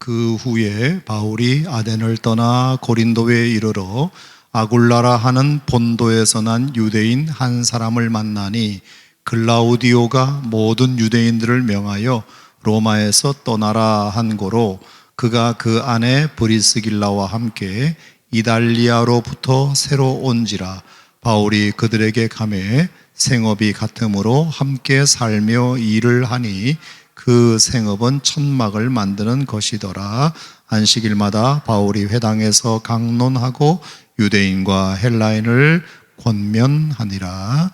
그 후에 바울이 아덴을 떠나 고린도에 이르러 아굴라라 하는 본도에서 난 유대인 한 사람을 만나니 글라우디오가 모든 유대인들을 명하여 로마에서 떠나라 한 고로 그가 그 안에 브리스길라와 함께 이달리아로부터 새로 온지라. 바울이 그들에게 가매 생업이 같으므로 함께 살며 일을 하니 그 생업은 천막을 만드는 것이더라. 안식일마다 바울이 회당에서 강론하고 유대인과 헬라인을 권면하니라.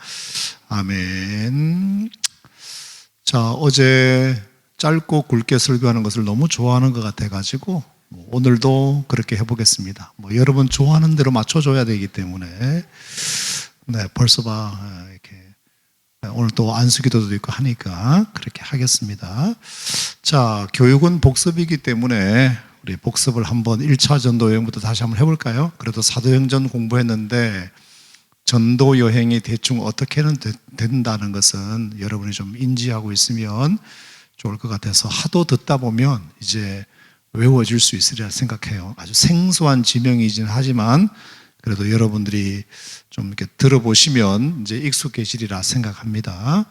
아멘. 자, 어제 짧고 굵게 설교하는 것을 너무 좋아하는 것 같아가지고 오늘도 그렇게 해보겠습니다. 여러분 좋아하는 대로 맞춰줘야 되기 때문에 벌써 이렇게 오늘 또 안수기도도 있고 하니까 그렇게 하겠습니다. 자, 교육은 복습이기 때문에 우리 복습을 한번 1차 전도 여행부터 다시 한번 해볼까요? 그래도 사도행전 공부했는데 전도 여행이 대충 어떻게는 된다는 것은 여러분이 좀 인지하고 있으면 좋을 것 같아서 하도 듣다 보면 이제 외워질 수 있으리라 생각해요. 아주 생소한 지명이긴 하지만 그래도 여러분들이 좀 이렇게 들어보시면 이제 익숙해지리라 생각합니다.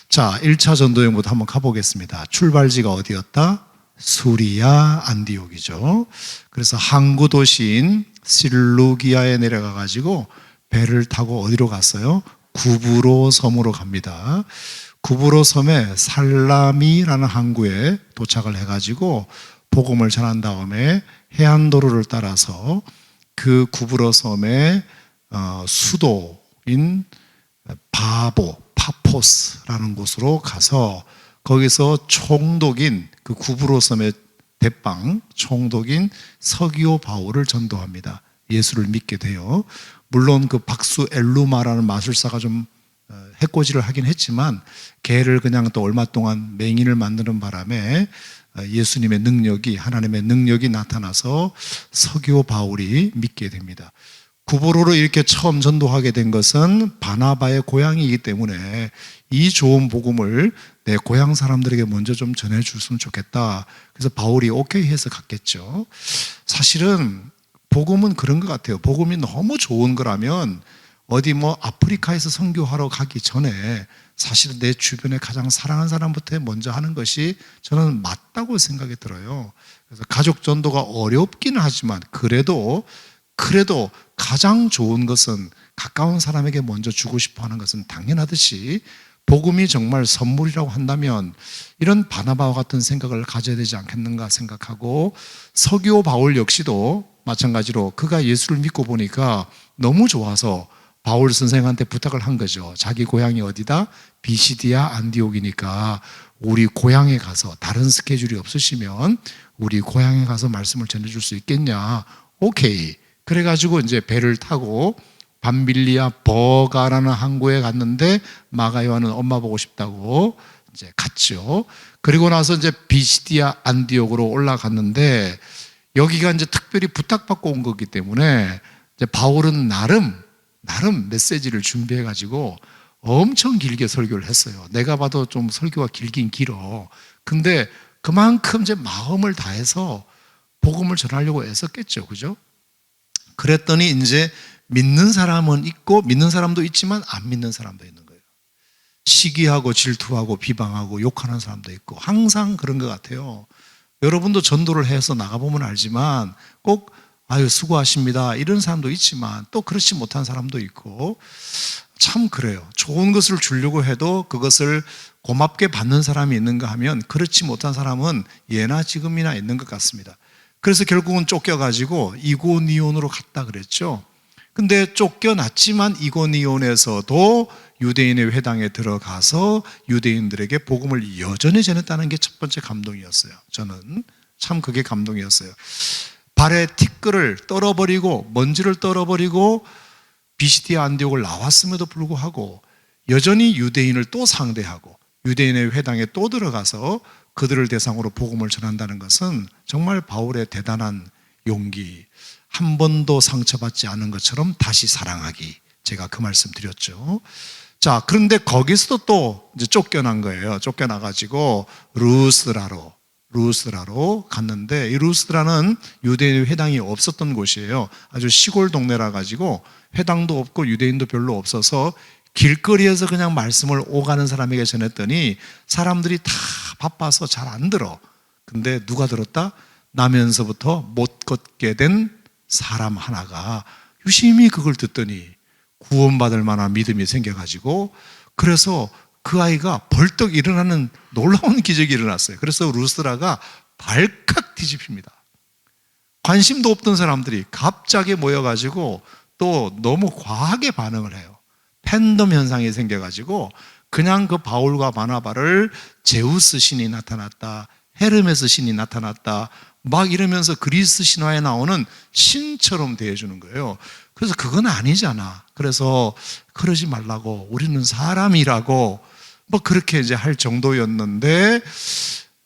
자, 1차 전도여행부터 한번 가보겠습니다. 출발지가 어디였다? 수리아 안디옥이죠. 그래서 항구 도시인 실루기아에 내려가 가지고 배를 타고 어디로 갔어요? 구브로 섬으로 갑니다. 구브로 섬에 살라미라는 항구에 도착을 해가지고 복음을 전한 다음에 해안도로를 따라서 그 구브로 섬의 수도인 파포스라는 곳으로 가서 거기서 총독인 그 구브로 섬의 대빵 총독인 서기오 바울을 전도합니다. 예수를 믿게 돼요. 물론 그 박수 엘루마라는 마술사가 좀 해코지를 하긴 했지만 걔를 그냥 또 얼마 동안 맹인을 만드는 바람에 예수님의 능력이, 하나님의 능력이 나타나서 서기오 바울이 믿게 됩니다. 구브로로 이렇게 처음 전도하게 된 것은 바나바의 고향이기 때문에 이 좋은 복음을 내 고향 사람들에게 먼저 좀 전해줬으면 좋겠다. 그래서 바울이 오케이 해서 갔겠죠. 사실은 복음은 그런 것 같아요. 복음이 너무 좋은 거라면 어디 아프리카에서 선교하러 가기 전에 사실은 내 주변에 가장 사랑하는 사람부터 먼저 하는 것이 저는 맞다고 생각이 들어요. 그래서 가족 전도가 어렵기는 하지만 그래도 가장 좋은 것은 가까운 사람에게 먼저 주고 싶어 하는 것은 당연하듯이 복음이 정말 선물이라고 한다면 이런 바나바와 같은 생각을 가져야 되지 않겠는가 생각하고 서기오 바울 역시도 마찬가지로 그가 예수를 믿고 보니까 너무 좋아서 바울 선생한테 부탁을 한 거죠. 자기 고향이 어디다? 비시디아 안디옥이니까 우리 고향에 가서 다른 스케줄이 없으시면 우리 고향에 가서 말씀을 전해줄 수 있겠냐? 오케이. 그래가지고 이제 배를 타고 밤빌리아 버가라는 항구에 갔는데 마가 요한은 엄마 보고 싶다고 이제 갔죠. 그리고 나서 이제 비시디아 안디옥으로 올라갔는데 여기가 이제 특별히 부탁받고 온 거기 때문에 이제 바울은 나름 메시지를 준비해 가지고 엄청 길게 설교를 했어요. 내가 봐도 좀 설교가 길긴 길어. 근데 그만큼 이제 마음을 다해서 복음을 전하려고 애썼겠죠. 그죠? 그랬더니 이제 믿는 사람은 있고 믿는 사람도 있지만 안 믿는 사람도 있는 거예요. 시기하고 질투하고 비방하고 욕하는 사람도 있고 항상 그런 것 같아요. 여러분도 전도를 해서 나가보면 알지만 꼭 아유 수고하십니다 이런 사람도 있지만 또 그렇지 못한 사람도 있고 참 그래요. 좋은 것을 주려고 해도 그것을 고맙게 받는 사람이 있는가 하면 그렇지 못한 사람은 예나 지금이나 있는 것 같습니다. 그래서 결국은 쫓겨가지고 이고니온으로 갔다 그랬죠. 근데 쫓겨났지만 이고니온에서도 유대인의 회당에 들어가서 유대인들에게 복음을 여전히 전했다는 게 첫 번째 감동이었어요. 저는 참 그게 감동이었어요. 발에 티끌을 떨어버리고 먼지를 떨어버리고 비시디아 안디옥을 나왔음에도 불구하고 여전히 유대인을 또 상대하고 유대인의 회당에 또 들어가서 그들을 대상으로 복음을 전한다는 것은 정말 바울의 대단한 용기, 한 번도 상처받지 않은 것처럼 다시 사랑하기. 제가 그 말씀 드렸죠. 자, 그런데 거기서도 또 이제 쫓겨난 거예요. 쫓겨나가지고 루스라로 루스드라로 갔는데, 이 루스드라는 유대인 회당이 없었던 곳이에요. 아주 시골 동네라 가지고 회당도 없고 유대인도 별로 없어서 길거리에서 그냥 말씀을 오가는 사람에게 전했더니 사람들이 다 바빠서 잘 안 들어. 근데 누가 들었다? 나면서부터 못 걷게 된 사람 하나가 유심히 그걸 듣더니 구원받을 만한 믿음이 생겨가지고, 그래서 그 아이가 벌떡 일어나는 놀라운 기적이 일어났어요. 그래서 루스드라가 발칵 뒤집힙니다. 관심도 없던 사람들이 갑자기 모여가지고 또 너무 과하게 반응을 해요. 팬덤 현상이 생겨가지고 그냥 그 바울과 바나바를 제우스 신이 나타났다, 헤르메스 신이 나타났다 막 이러면서 그리스 신화에 나오는 신처럼 대해주는 거예요. 그래서 그건 아니잖아. 그래서 그러지 말라고, 우리는 사람이라고 뭐 그렇게 이제 할 정도였는데,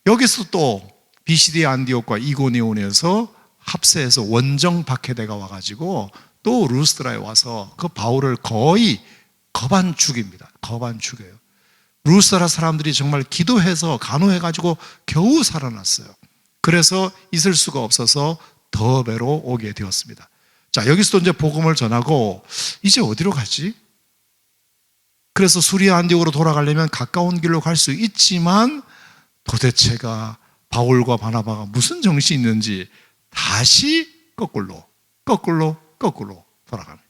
여기서 또 비시디 안디옥과 이고니온에서 합세해서 원정 박해대가 와가지고 또 루스드라에 와서 그 바울을 거의 거반 죽입니다. 거반 죽여요. 루스드라 사람들이 정말 기도해서 간호해가지고 겨우 살아났어요. 그래서 있을 수가 없어서 더베로 오게 되었습니다. 자, 여기서도 이제 복음을 전하고 이제 어디로 가지? 그래서 수리아 안디옥으로 돌아가려면 가까운 길로 갈 수 있지만 도대체가 바울과 바나바가 무슨 정신이 있는지 다시 거꾸로 돌아갑니다.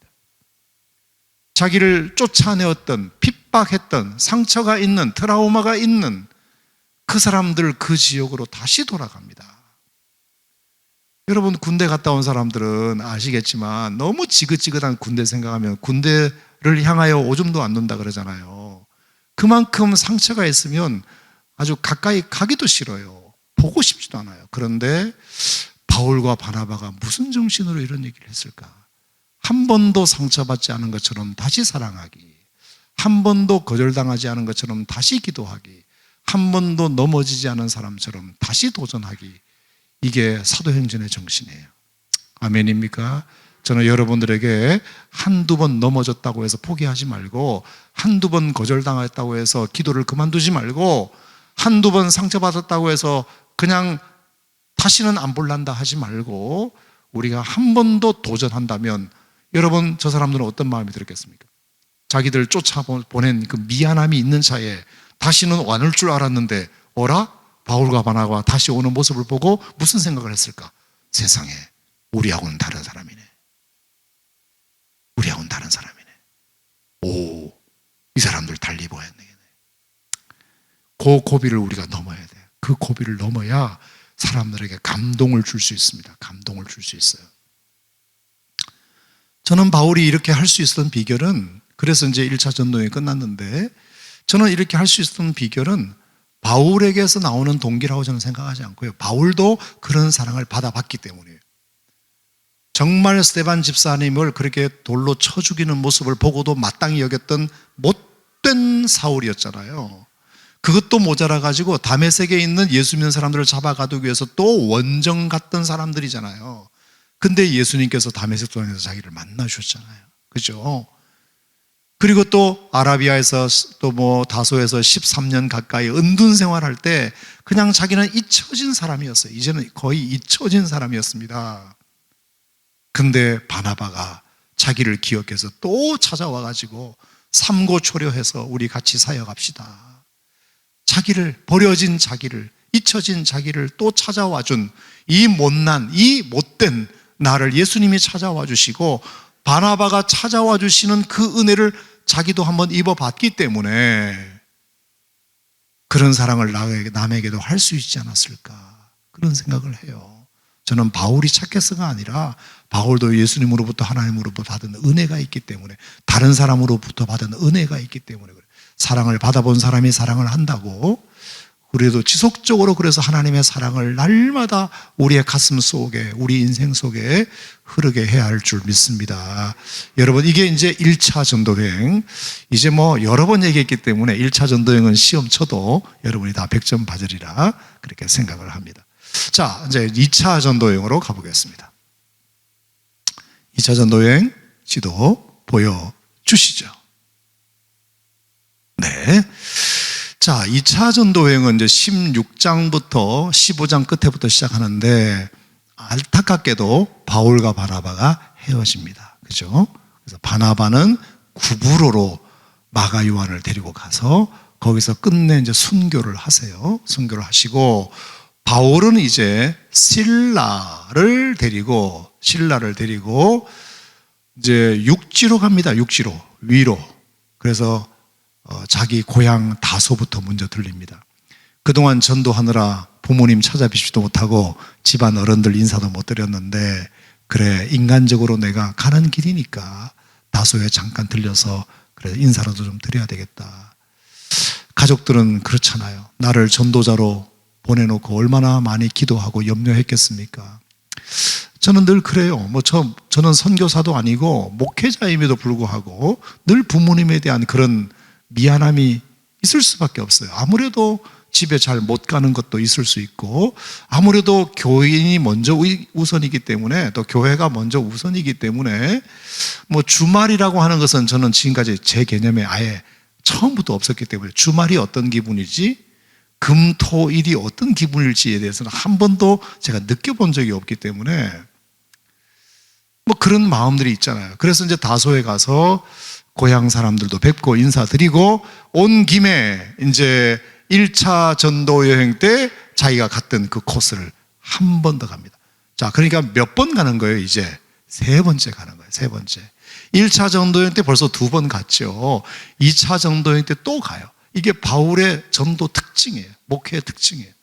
자기를 쫓아내었던, 핍박했던, 상처가 있는, 트라우마가 있는 그 사람들 그 지역으로 다시 돌아갑니다. 여러분, 군대 갔다 온 사람들은 아시겠지만 너무 지긋지긋한 군대 생각하면 군대를 향하여 오줌도 안 눈다 그러잖아요. 그만큼 상처가 있으면 아주 가까이 가기도 싫어요. 보고 싶지도 않아요. 그런데 바울과 바나바가 무슨 정신으로 이런 얘기를 했을까? 한 번도 상처받지 않은 것처럼 다시 사랑하기, 한 번도 거절당하지 않은 것처럼 다시 기도하기, 한 번도 넘어지지 않은 사람처럼 다시 도전하기, 이게 사도행전의 정신이에요. 아멘입니까? 저는 여러분들에게 한두 번 넘어졌다고 해서 포기하지 말고, 한두 번 거절당했다고 해서 기도를 그만두지 말고, 한두 번 상처받았다고 해서 그냥 다시는 안 볼란다 하지 말고, 우리가 한 번 더 도전한다면, 여러분, 저 사람들은 어떤 마음이 들었겠습니까? 자기들 쫓아보낸 그 미안함이 있는 차에 다시는 안 올 줄 알았는데 어라? 바울과 바나바가 다시 오는 모습을 보고 무슨 생각을 했을까? 세상에, 우리하고는 다른 사람이네. 우리하고는 다른 사람이네. 오, 이 사람들 달리 보였네. 그 고비를 우리가 넘어야 돼. 그 고비를 넘어야 사람들에게 감동을 줄 수 있습니다. 감동을 줄 수 있어요. 저는 바울이 이렇게 할 수 있었던 비결은, 그래서 이제 1차 전도여행이 끝났는데, 저는 이렇게 할 수 있었던 비결은 바울에게서 나오는 동기라고 저는 생각하지 않고요. 바울도 그런 사랑을 받아봤기 때문이에요. 정말 스데반 집사님을 그렇게 돌로 쳐 죽이는 모습을 보고도 마땅히 여겼던 못된 사울이었잖아요. 그것도 모자라가지고 다메섹에 있는 예수 믿는 사람들을 잡아가두기 위해서 또 원정 갔던 사람들이잖아요. 근데 예수님께서 다메섹 도상에서 자기를 만나주셨잖아요. 그죠? 그리고 또 아라비아에서 또 뭐 다소에서 13년 가까이 은둔 생활할 때 그냥 자기는 잊혀진 사람이었어요. 이제는 거의 잊혀진 사람이었습니다. 근데 바나바가 자기를 기억해서 또 찾아와가지고 삼고초려해서 우리 같이 사역합시다. 자기를, 버려진 자기를, 잊혀진 자기를 또 찾아와준 이 못난, 이 못된 나를 예수님이 찾아와 주시고, 바나바가 찾아와 주시는 그 은혜를 자기도 한번 입어봤기 때문에 그런 사랑을 남에게도 할 수 있지 않았을까, 그런 생각을 해요. 저는 바울이 착해서가 아니라 바울도 예수님으로부터, 하나님으로부터 받은 은혜가 있기 때문에, 다른 사람으로부터 받은 은혜가 있기 때문에 그래요. 사랑을 받아본 사람이 사랑을 한다고, 우리도 지속적으로 그래서 하나님의 사랑을 날마다 우리의 가슴 속에, 우리 인생 속에 흐르게 해야 할 줄 믿습니다. 여러분, 이게 이제 1차 전도여행. 이제 뭐 여러 번 얘기했기 때문에 1차 전도여행은 시험 쳐도 여러분이 다 100점 받으리라 그렇게 생각을 합니다. 자, 이제 2차 전도여행으로 가보겠습니다. 2차 전도여행 지도 보여주시죠. 네. 자, 2차 전도 여행은 이제 16장부터 15장 끝에부터 시작하는데 안타깝게도 바울과 바나바가 헤어집니다. 그죠? 그래서 바나바는 구브로로 마가 요한을 데리고 가서 거기서 끝내 이제 순교를 하세요. 순교를 하시고 바울은 이제 실라를 데리고 이제 육지로 갑니다. 육지로 위로. 그래서 자기 고향 다소부터 먼저 들립니다. 그동안 전도하느라 부모님 찾아뵙지도 못하고 집안 어른들 인사도 못 드렸는데 그래 인간적으로 내가 가는 길이니까 다소에 잠깐 들려서 그래 인사라도 좀 드려야 되겠다. 가족들은 그렇잖아요. 나를 전도자로 보내놓고 얼마나 많이 기도하고 염려했겠습니까? 저는 늘 그래요. 저는 선교사도 아니고 목회자임에도 불구하고 늘 부모님에 대한 그런 미안함이 있을 수밖에 없어요. 아무래도 집에 잘 못 가는 것도 있을 수 있고 아무래도 교인이 먼저 우선이기 때문에 또 교회가 먼저 우선이기 때문에 주말이라고 하는 것은 저는 지금까지 제 개념에 아예 처음부터 없었기 때문에 주말이 어떤 기분이지 금, 토, 일이 어떤 기분일지에 대해서는 한 번도 제가 느껴본 적이 없기 때문에 그런 마음들이 있잖아요. 그래서 이제 다소에 가서 고향 사람들도 뵙고 인사드리고 온 김에 이제 1차 전도 여행 때 자기가 갔던 그 코스를 한 번 더 갑니다. 자, 그러니까 몇 번 가는 거예요, 이제? 3번째 가는 거예요, 3번째. 1차 전도 여행 때 벌써 2번 갔죠. 2차 전도 여행 때 또 가요. 이게 바울의 전도 특징이에요. 목회의 특징이에요.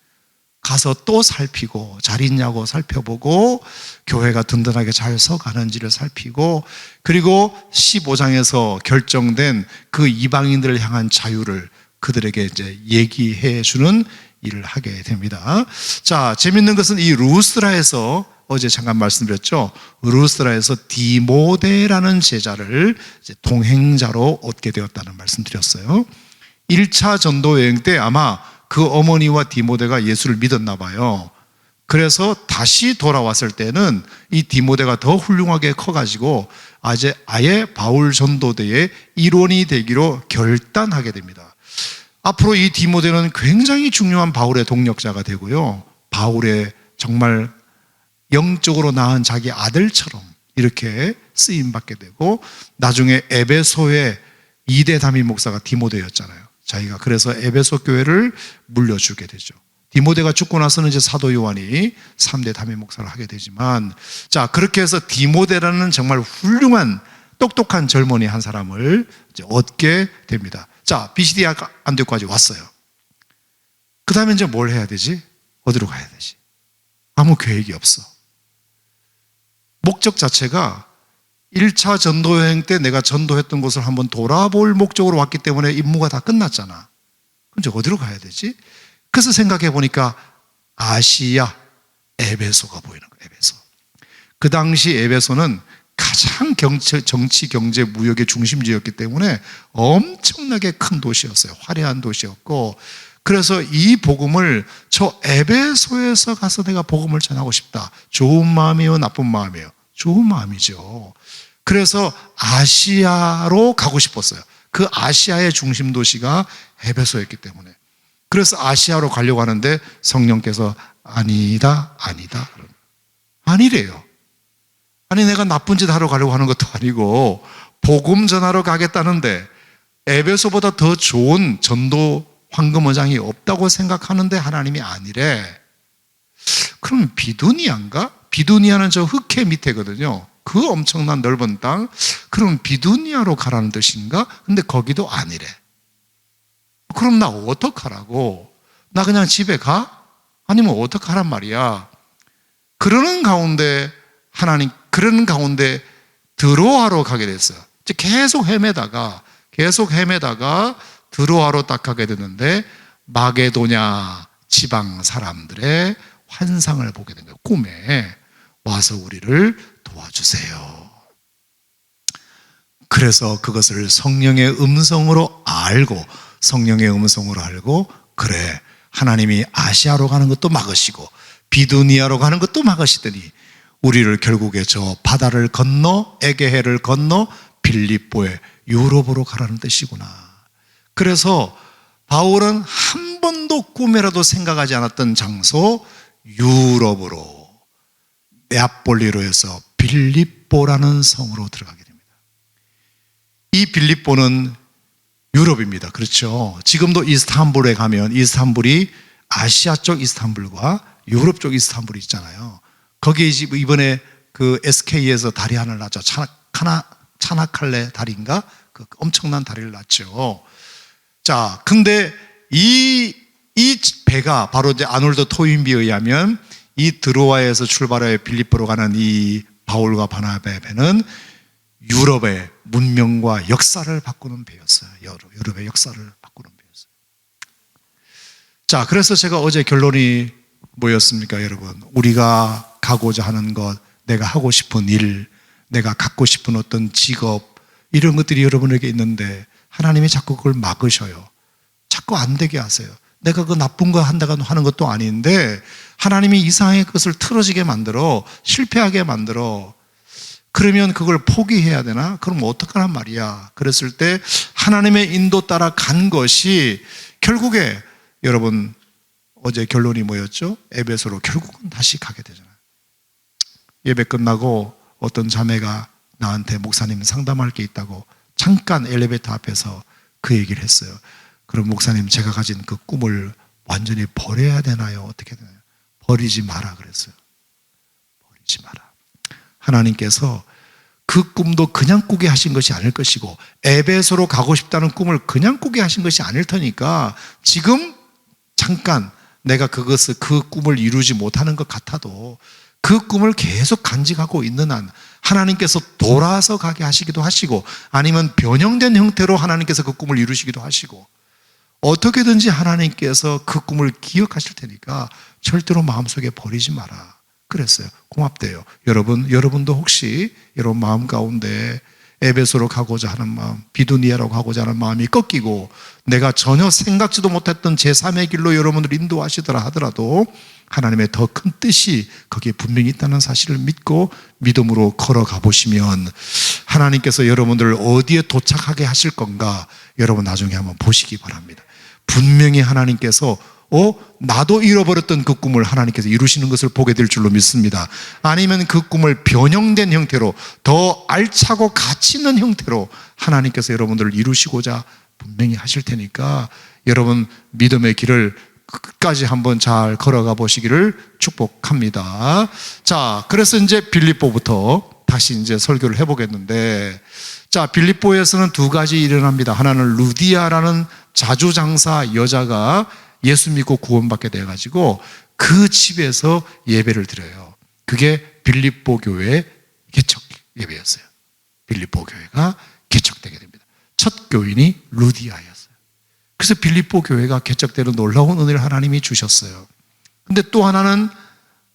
가서 또 살피고 잘 있냐고 살펴보고 교회가 든든하게 잘 서가는지를 살피고 그리고 15장에서 결정된 그 이방인들을 향한 자유를 그들에게 이제 얘기해 주는 일을 하게 됩니다. 자, 재밌는 것은 이 루스드라에서 어제 잠깐 말씀드렸죠. 루스드라에서 디모데라는 제자를 이제 동행자로 얻게 되었다는 말씀드렸어요. 1차 전도 여행 때 아마 그 어머니와 디모데가 예수를 믿었나 봐요. 그래서 다시 돌아왔을 때는 이 디모데가 더 훌륭하게 커가지고 아예 바울 전도대의 일원이 되기로 결단하게 됩니다. 앞으로 이 디모데는 굉장히 중요한 바울의 동력자가 되고요. 바울의 정말 영적으로 낳은 자기 아들처럼 이렇게 쓰임받게 되고 나중에 에베소의 2대 담임 목사가 디모데였잖아요. 자기가 그래서 에베소 교회를 물려주게 되죠. 디모데가 죽고 나서는 이제 사도 요한이 3대 담임 목사를 하게 되지만 자, 그렇게 해서 디모데라는 정말 훌륭한 똑똑한 젊은이 한 사람을 이제 얻게 됩니다. 자, 비시디 안디옥까지 왔어요. 그 다음에 이제 뭘 해야 되지? 어디로 가야 되지? 아무 계획이 없어. 목적 자체가 1차 전도여행 때 내가 전도했던 곳을 한번 돌아볼 목적으로 왔기 때문에 임무가 다 끝났잖아. 그럼 이제 어디로 가야 되지? 그래서 생각해 보니까 아시아 에베소가 보이는 거예요. 에베소. 그 당시 에베소는 가장 정치, 경제, 무역의 중심지였기 때문에 엄청나게 큰 도시였어요. 화려한 도시였고 그래서 이 복음을 저 에베소에서 가서 내가 복음을 전하고 싶다. 좋은 마음이에요? 나쁜 마음이에요? 좋은 마음이죠. 그래서 아시아로 가고 싶었어요. 그 아시아의 중심 도시가 에베소였기 때문에. 그래서 아시아로 가려고 하는데 성령께서 아니다. 아니래요. 아니 내가 나쁜 짓 하러 가려고 하는 것도 아니고 복음 전하러 가겠다는데 에베소보다 더 좋은 전도 황금어장이 없다고 생각하는데 하나님이 아니래. 그럼 비두니아인가? 비두니아는 저 흑해 밑에거든요. 그 엄청난 넓은 땅. 그럼 비두니아로 가라는 뜻인가? 근데 거기도 아니래. 그럼 나 어떡하라고? 나 그냥 집에 가? 아니면 어떡하란 말이야? 그러는 가운데 드로아로 가게 됐어요. 계속 헤매다가 드로아로 딱 가게 됐는데 마게도냐 지방 사람들의 환상을 보게 된 거예요. 꿈에 와서 우리를 도와주세요. 그래서 그것을 성령의 음성으로 알고 그래 하나님이 아시아로 가는 것도 막으시고 비두니아로 가는 것도 막으시더니 우리를 결국에 저 바다를 건너 에게해를 건너 빌립보에 유럽으로 가라는 뜻이구나. 그래서 바울은 한 번도 꿈에라도 생각하지 않았던 장소 유럽으로 네아폴리로에서 빌립보라는 성으로 들어가게 됩니다. 이 빌립보는 유럽입니다. 그렇죠. 지금도 이스탄불에 가면 이스탄불이 아시아 쪽 이스탄불과 유럽 쪽 이스탄불이 있잖아요. 거기에 이번에 그 SK에서 다리 하나를 놨죠. 차나칼레 다리인가? 그 엄청난 다리를 놨죠. 자, 근데 이 배가 바로 이제 아놀드 토인비에 의하면 이 드로아에서 출발해 빌립보로 가는 이 바울과 바나바의 배는 유럽의 문명과 역사를 바꾸는 배였어요. 유럽의 역사를 바꾸는 배였어요. 자, 그래서 제가 어제 결론이 뭐였습니까, 여러분? 우리가 가고자 하는 것, 내가 하고 싶은 일, 내가 갖고 싶은 어떤 직업, 이런 것들이 여러분에게 있는데 하나님이 자꾸 그걸 막으셔요. 자꾸 안 되게 하세요. 내가 그 나쁜 거 한다고 하는 것도 아닌데 하나님이 이상하게 그것을 틀어지게 만들어, 실패하게 만들어. 그러면 그걸 포기해야 되나? 그럼 어떡하란 말이야. 그랬을 때 하나님의 인도 따라 간 것이 결국에 여러분 어제 결론이 뭐였죠? 에베소로 결국은 다시 가게 되잖아요. 예배 끝나고 어떤 자매가 나한테 목사님 상담할 게 있다고 잠깐 엘리베이터 앞에서 그 얘기를 했어요. 그럼 목사님, 제가 가진 그 꿈을 완전히 버려야 되나요? 어떻게 되나요? 버리지 마라 그랬어요. 버리지 마라. 하나님께서 그 꿈도 그냥 꾸게 하신 것이 아닐 것이고 에베소로 가고 싶다는 꿈을 그냥 꾸게 하신 것이 아닐 테니까 지금 잠깐 내가 그 꿈을 이루지 못하는 것 같아도 그 꿈을 계속 간직하고 있는 한 하나님께서 돌아서 가게 하시기도 하시고 아니면 변형된 형태로 하나님께서 그 꿈을 이루시기도 하시고 어떻게든지 하나님께서 그 꿈을 기억하실 테니까 절대로 마음속에 버리지 마라 그랬어요. 고맙대요. 여러분도 혹시 여러분 마음 가운데 에베소로 가고자 하는 마음, 비두니아로 가고자 하는 마음이 꺾이고 내가 전혀 생각지도 못했던 제3의 길로 여러분을 인도하시더라 하더라도 하나님의 더 큰 뜻이 거기에 분명히 있다는 사실을 믿고 믿음으로 걸어가 보시면 하나님께서 여러분들을 어디에 도착하게 하실 건가 여러분 나중에 한번 보시기 바랍니다. 분명히 하나님께서 나도 잃어버렸던 그 꿈을 하나님께서 이루시는 것을 보게 될 줄로 믿습니다. 아니면 그 꿈을 변형된 형태로 더 알차고 가치 있는 형태로 하나님께서 여러분들을 이루시고자 분명히 하실 테니까 여러분 믿음의 길을 끝까지 한번 잘 걸어가 보시기를 축복합니다. 자, 그래서 이제 빌립보부터 다시 이제 설교를 해보겠는데, 자, 빌립보에서는 두 가지 일어납니다. 하나는 루디아라는 자주장사 여자가 예수 믿고 구원받게 돼가지고 그 집에서 예배를 드려요. 그게 빌립보 교회의 개척 예배였어요. 빌립보 교회가 개척되게 됩니다. 첫 교인이 루디아였어요. 그래서 빌립보 교회가 개척되는 놀라운 은혜를 하나님이 주셨어요. 근데 또 하나는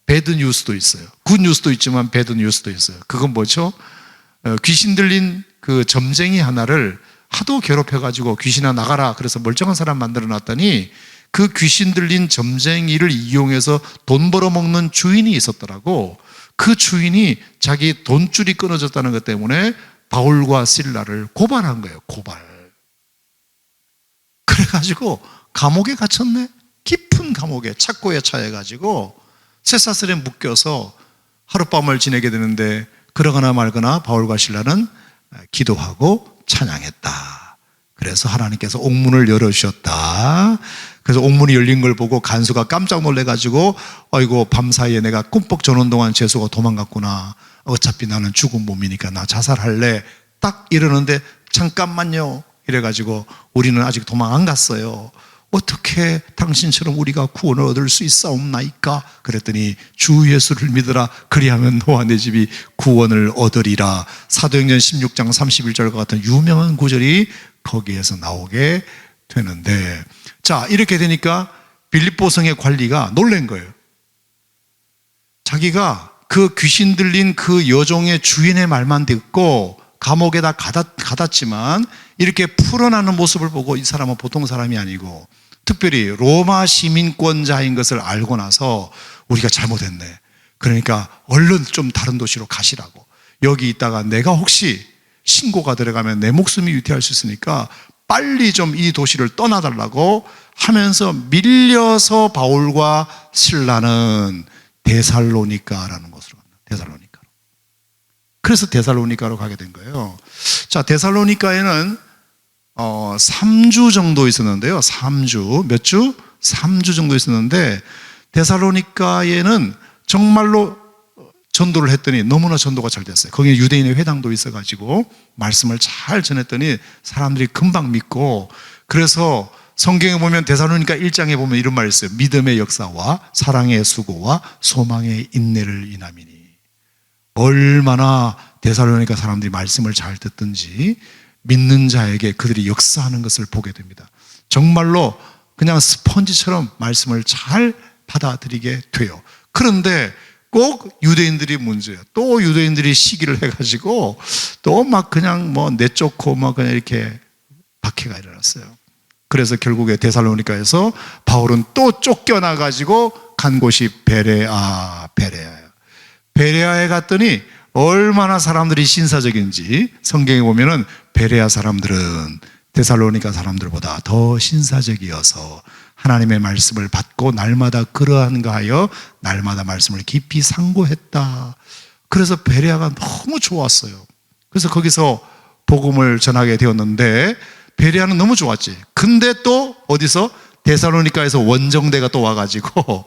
배드 뉴스도 있어요. 굿 뉴스도 있지만 배드 뉴스도 있어요. 그건 뭐죠? 귀신 들린 그 점쟁이 하나를 하도 괴롭혀가지고 귀신아 나가라 그래서 멀쩡한 사람 만들어 놨더니 그 귀신 들린 점쟁이를 이용해서 돈 벌어먹는 주인이 있었더라고. 그 주인이 자기 돈줄이 끊어졌다는 것 때문에 바울과 실라를 고발한 거예요. 고발. 그래가지고 감옥에 갇혔네. 깊은 감옥에 착고에 차여가지고 쇠사슬에 묶여서 하룻밤을 지내게 되는데 그러거나 말거나 바울과 실라는 기도하고 찬양했다. 그래서 하나님께서 옥문을 열어주셨다. 그래서 옥문이 열린 걸 보고 간수가 깜짝 놀래가지고 아이고 밤사이에 내가 꿈뻑 저는 동안 재수가 도망갔구나. 어차피 나는 죽은 몸이니까 나 자살할래. 딱 이러는데 잠깐만요. 이래가지고 우리는 아직 도망 안 갔어요. 어떻게 당신처럼 우리가 구원을 얻을 수 있사옵나이까? 그랬더니 주 예수를 믿으라. 그리하면 너와 내 집이 구원을 얻으리라. 사도행전 16장 31절과 같은 유명한 구절이 거기에서 나오게 되는데, 자, 이렇게 되니까 빌립보 성의 관리가 놀란 거예요. 자기가 그 귀신 들린 그 여종의 주인의 말만 듣고 감옥에다 가뒀지만 이렇게 풀어나는 모습을 보고 이 사람은 보통 사람이 아니고 특별히 로마 시민권자인 것을 알고 나서 우리가 잘못했네. 그러니까 얼른 좀 다른 도시로 가시라고. 여기 있다가 내가 혹시 신고가 들어가면 내 목숨이 위태할 수 있으니까 빨리 좀 이 도시를 떠나달라고 하면서 밀려서 바울과 실라는 데살로니가라는 곳으로 간다. 데살로니가로. 그래서 데살로니가로 가게 된 거예요. 자, 데살로니가에는 3주 정도 있었는데요. 3주. 몇 주? 3주 정도 있었는데 데살로니가에는 정말로 전도를 했더니 너무나 전도가 잘 됐어요. 거기에 유대인의 회당도 있어가지고 말씀을 잘 전했더니 사람들이 금방 믿고, 그래서 성경에 보면 데살로니가 1장에 보면 이런 말이 있어요. 믿음의 역사와 사랑의 수고와 소망의 인내를 인함이니. 얼마나 데살로니가 사람들이 말씀을 잘 듣든지 믿는 자에게 그들이 역사하는 것을 보게 됩니다. 정말로 그냥 스펀지처럼 말씀을 잘 받아들이게 돼요. 그런데 꼭 유대인들이 문제예요. 또 유대인들이 시기를 해가지고 또 막 그냥 뭐 내쫓고 막 그냥 이렇게 박해가 일어났어요. 그래서 결국에 데살로니가에서 바울은 또 쫓겨나가지고 간 곳이 베레아예요. 베레아에 갔더니 얼마나 사람들이 신사적인지 성경에 보면은 베레아 사람들은 데살로니가 사람들보다 더 신사적이어서 하나님의 말씀을 받고 날마다 그러한가 하여 날마다 말씀을 깊이 상고했다. 그래서 베레아가 너무 좋았어요. 그래서 거기서 복음을 전하게 되었는데 베레아는 너무 좋았지. 근데 또 어디서 데살로니가에서 원정대가 또 와가지고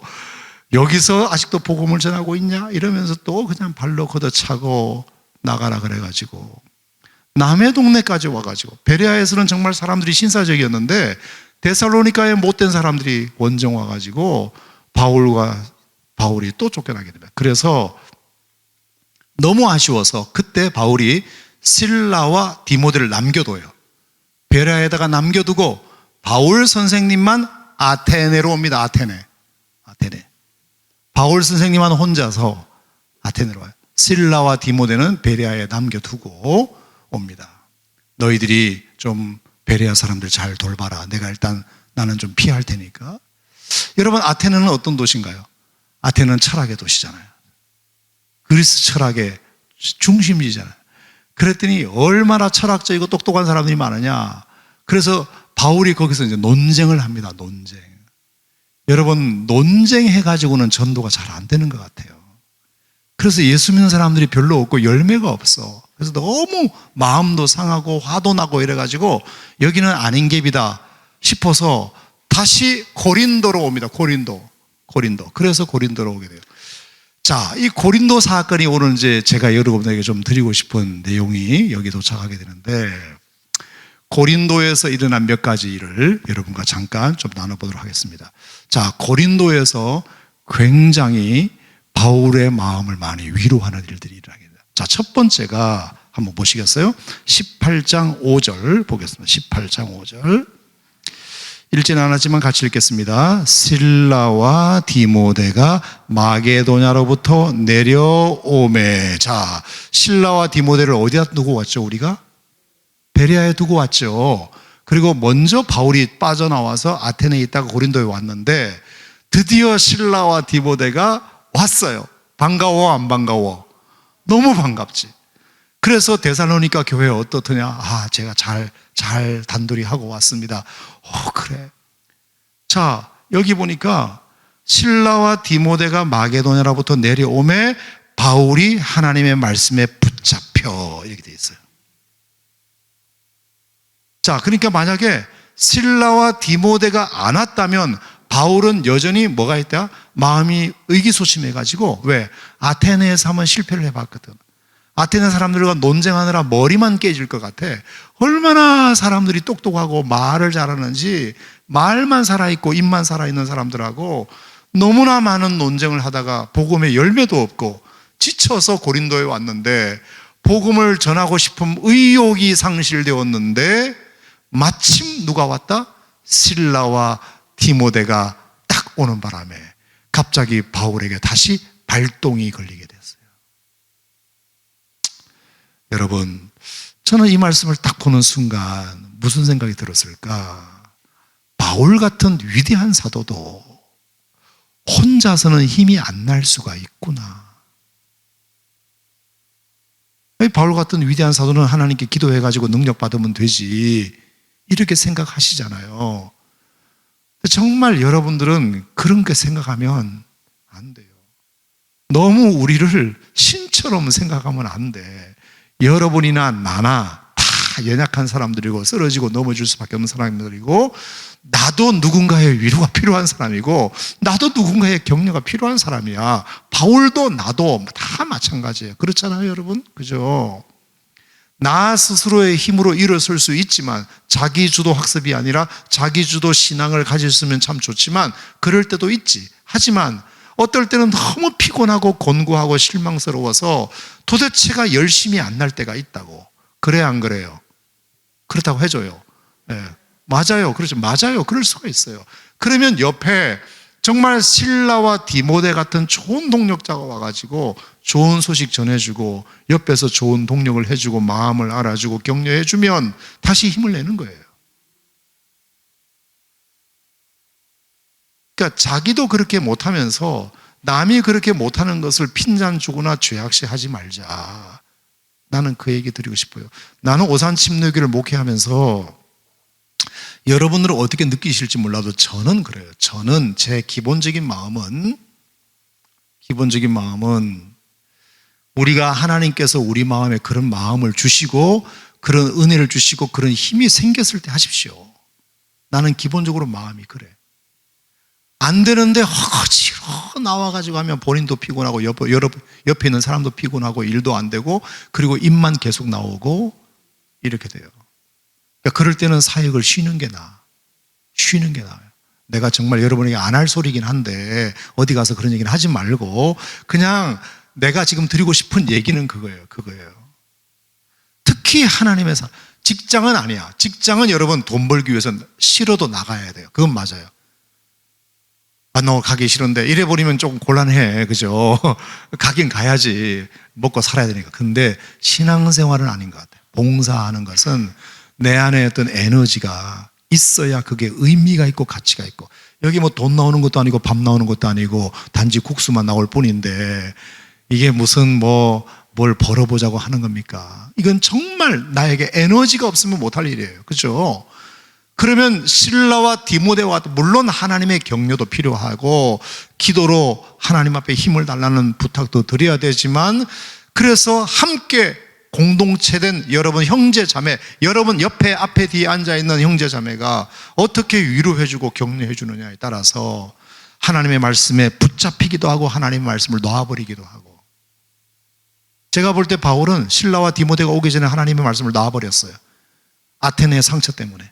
여기서 아직도 복음을 전하고 있냐 이러면서 또 그냥 발로 걷어차고 나가라 그래가지고 남의 동네까지 와가지고, 베레아에서는 정말 사람들이 신사적이었는데 데살로니가에 못된 사람들이 원정 와가지고 바울이 또 쫓겨나게 됩니다. 그래서 너무 아쉬워서 그때 바울이 실라와 디모데를 남겨둬요. 베레아에다가 남겨두고 바울 선생님만 아테네로 옵니다. 아테네. 바울 선생님만 혼자서 아테네로 와요. 실라와 디모데는 베레아에 남겨두고 옵니다. 너희들이 좀 베레아 사람들 잘 돌봐라. 나는 좀 피할 테니까. 여러분, 아테네는 어떤 도시인가요? 아테네는 철학의 도시잖아요. 그리스 철학의 중심지잖아요. 그랬더니 얼마나 철학적이고 똑똑한 사람들이 많으냐. 그래서 바울이 거기서 이제 논쟁을 합니다. 논쟁. 여러분, 논쟁해가지고는 전도가 잘 안 되는 것 같아요. 그래서 예수 믿는 사람들이 별로 없고 열매가 없어. 그래서 너무 마음도 상하고 화도 나고 이래가지고 여기는 아닌 갭이다 싶어서 다시 고린도로 옵니다. 고린도. 그래서 고린도로 오게 돼요. 자, 이 고린도 사건이 오늘 이제 제가 여러분에게 좀 드리고 싶은 내용이 여기 도착하게 되는데, 고린도에서 일어난 몇 가지 일을 여러분과 잠깐 좀 나눠보도록 하겠습니다. 자, 고린도에서 굉장히 바울의 마음을 많이 위로하는 일들이 일어나게 됩니다. 자, 첫 번째가 한번 보시겠어요? 18장 5절 보겠습니다. 18장 5절. 읽지는 않았지만 같이 읽겠습니다. 실라와 디모데가 마게도냐로부터 내려오매. 자, 실라와 디모데를 어디다 두고 왔죠, 우리가? 베레아에 두고 왔죠. 그리고 먼저 바울이 빠져나와서 아테네에 있다가 고린도에 왔는데 드디어 실라와 디모데가 왔어요. 반가워, 안 반가워? 너무 반갑지. 그래서 데살로니가 교회 어떻더냐? 제가 잘 단둘이 하고 왔습니다. 그래. 자, 여기 보니까 실라와 디모데가 마게도냐로부터 내려오매 바울이 하나님의 말씀에 붙잡혀, 이렇게 돼 있어요. 자, 그러니까 만약에 실라와 디모데가 안 왔다면 바울은 여전히 뭐가 있다? 마음이 의기소침해가지고, 왜? 아테네에서 한번 실패를 해봤거든. 아테네 사람들과 논쟁하느라 머리만 깨질 것 같아. 얼마나 사람들이 똑똑하고 말을 잘하는지, 말만 살아있고 입만 살아있는 사람들하고 너무나 많은 논쟁을 하다가 복음의 열매도 없고 지쳐서 고린도에 왔는데, 복음을 전하고 싶은 의욕이 상실되었는데 마침 누가 왔다? 실라와 디모데가 딱 오는 바람에 갑자기 바울에게 다시 발동이 걸리게 됐어요. 여러분, 저는 이 말씀을 딱 보는 순간 무슨 생각이 들었을까? 바울 같은 위대한 사도도 혼자서는 힘이 안 날 수가 있구나. 바울 같은 위대한 사도는 하나님께 기도해가지고 능력 받으면 되지, 이렇게 생각하시잖아요. 정말 여러분들은 그런 게 생각하면 안 돼요. 너무 우리를 신처럼 생각하면 안 돼. 여러분이나 나나 다 연약한 사람들이고 쓰러지고 넘어질 수밖에 없는 사람들이고, 나도 누군가의 위로가 필요한 사람이고, 나도 누군가의 격려가 필요한 사람이야. 바울도 나도 다 마찬가지예요. 그렇잖아요, 여러분? 그죠? 나 스스로의 힘으로 일어설 수 있지만, 자기주도 학습이 아니라 자기주도 신앙을 가졌으면 참 좋지만 그럴 때도 있지. 하지만 어떨 때는 너무 피곤하고 곤고하고 실망스러워서 도대체가 열심히 안 날 때가 있다고. 그래 안 그래요? 그렇다고 해줘요. 네. 맞아요. 그렇죠. 맞아요. 그럴 수가 있어요. 그러면 옆에 정말 실라와 디모데 같은 좋은 동력자가 와가지고 좋은 소식 전해주고 옆에서 좋은 동력을 해주고 마음을 알아주고 격려해주면 다시 힘을 내는 거예요. 그러니까 자기도 그렇게 못하면서 남이 그렇게 못하는 것을 핀잔 주거나 죄악시하지 말자. 나는 그 얘기 드리고 싶어요. 나는 오산 침례교를 목회하면서 여러분들은 어떻게 느끼실지 몰라도 저는 그래요. 저는 제 기본적인 마음은 우리가 하나님께서 우리 마음에 그런 마음을 주시고 그런 은혜를 주시고 그런 힘이 생겼을 때 하십시오. 나는 기본적으로 마음이 그래. 안 되는데 허거지로 나와가지고 하면 본인도 피곤하고 옆에 있는 사람도 피곤하고 일도 안 되고 그리고 입만 계속 나오고 이렇게 돼요. 그러니까 그럴 때는 사역을 쉬는 게 나아요. 내가 정말 여러분에게 안 할 소리긴 한데 어디 가서 그런 얘기는 하지 말고 그냥 내가 지금 드리고 싶은 얘기는 그거예요. 특히 하나님의 직장은 아니야. 직장은 여러분 돈 벌기 위해서 싫어도 나가야 돼요. 그건 맞아요. 너 가기 싫은데 이래 버리면 조금 곤란해. 그죠? 가긴 가야지. 먹고 살아야 되니까. 근데 신앙생활은 아닌 것 같아요. 봉사하는 것은 내 안에 어떤 에너지가 있어야 그게 의미가 있고 가치가 있고, 여기 뭐 돈 나오는 것도 아니고 밥 나오는 것도 아니고 단지 국수만 나올 뿐인데 이게 무슨 뭘 벌어보자고 하는 겁니까? 이건 정말 나에게 에너지가 없으면 못할 일이에요. 그죠? 그러면 실라와 디모데와 물론 하나님의 격려도 필요하고 기도로 하나님 앞에 힘을 달라는 부탁도 드려야 되지만, 그래서 함께 공동체된 여러분 형제 자매, 여러분 옆에 앞에 뒤에 앉아있는 형제 자매가 어떻게 위로해주고 격려해주느냐에 따라서 하나님의 말씀에 붙잡히기도 하고 하나님의 말씀을 놔버리기도 하고. 제가 볼 때 바울은 실라와 디모데가 오기 전에 하나님의 말씀을 놔버렸어요. 아테네의 상처 때문에.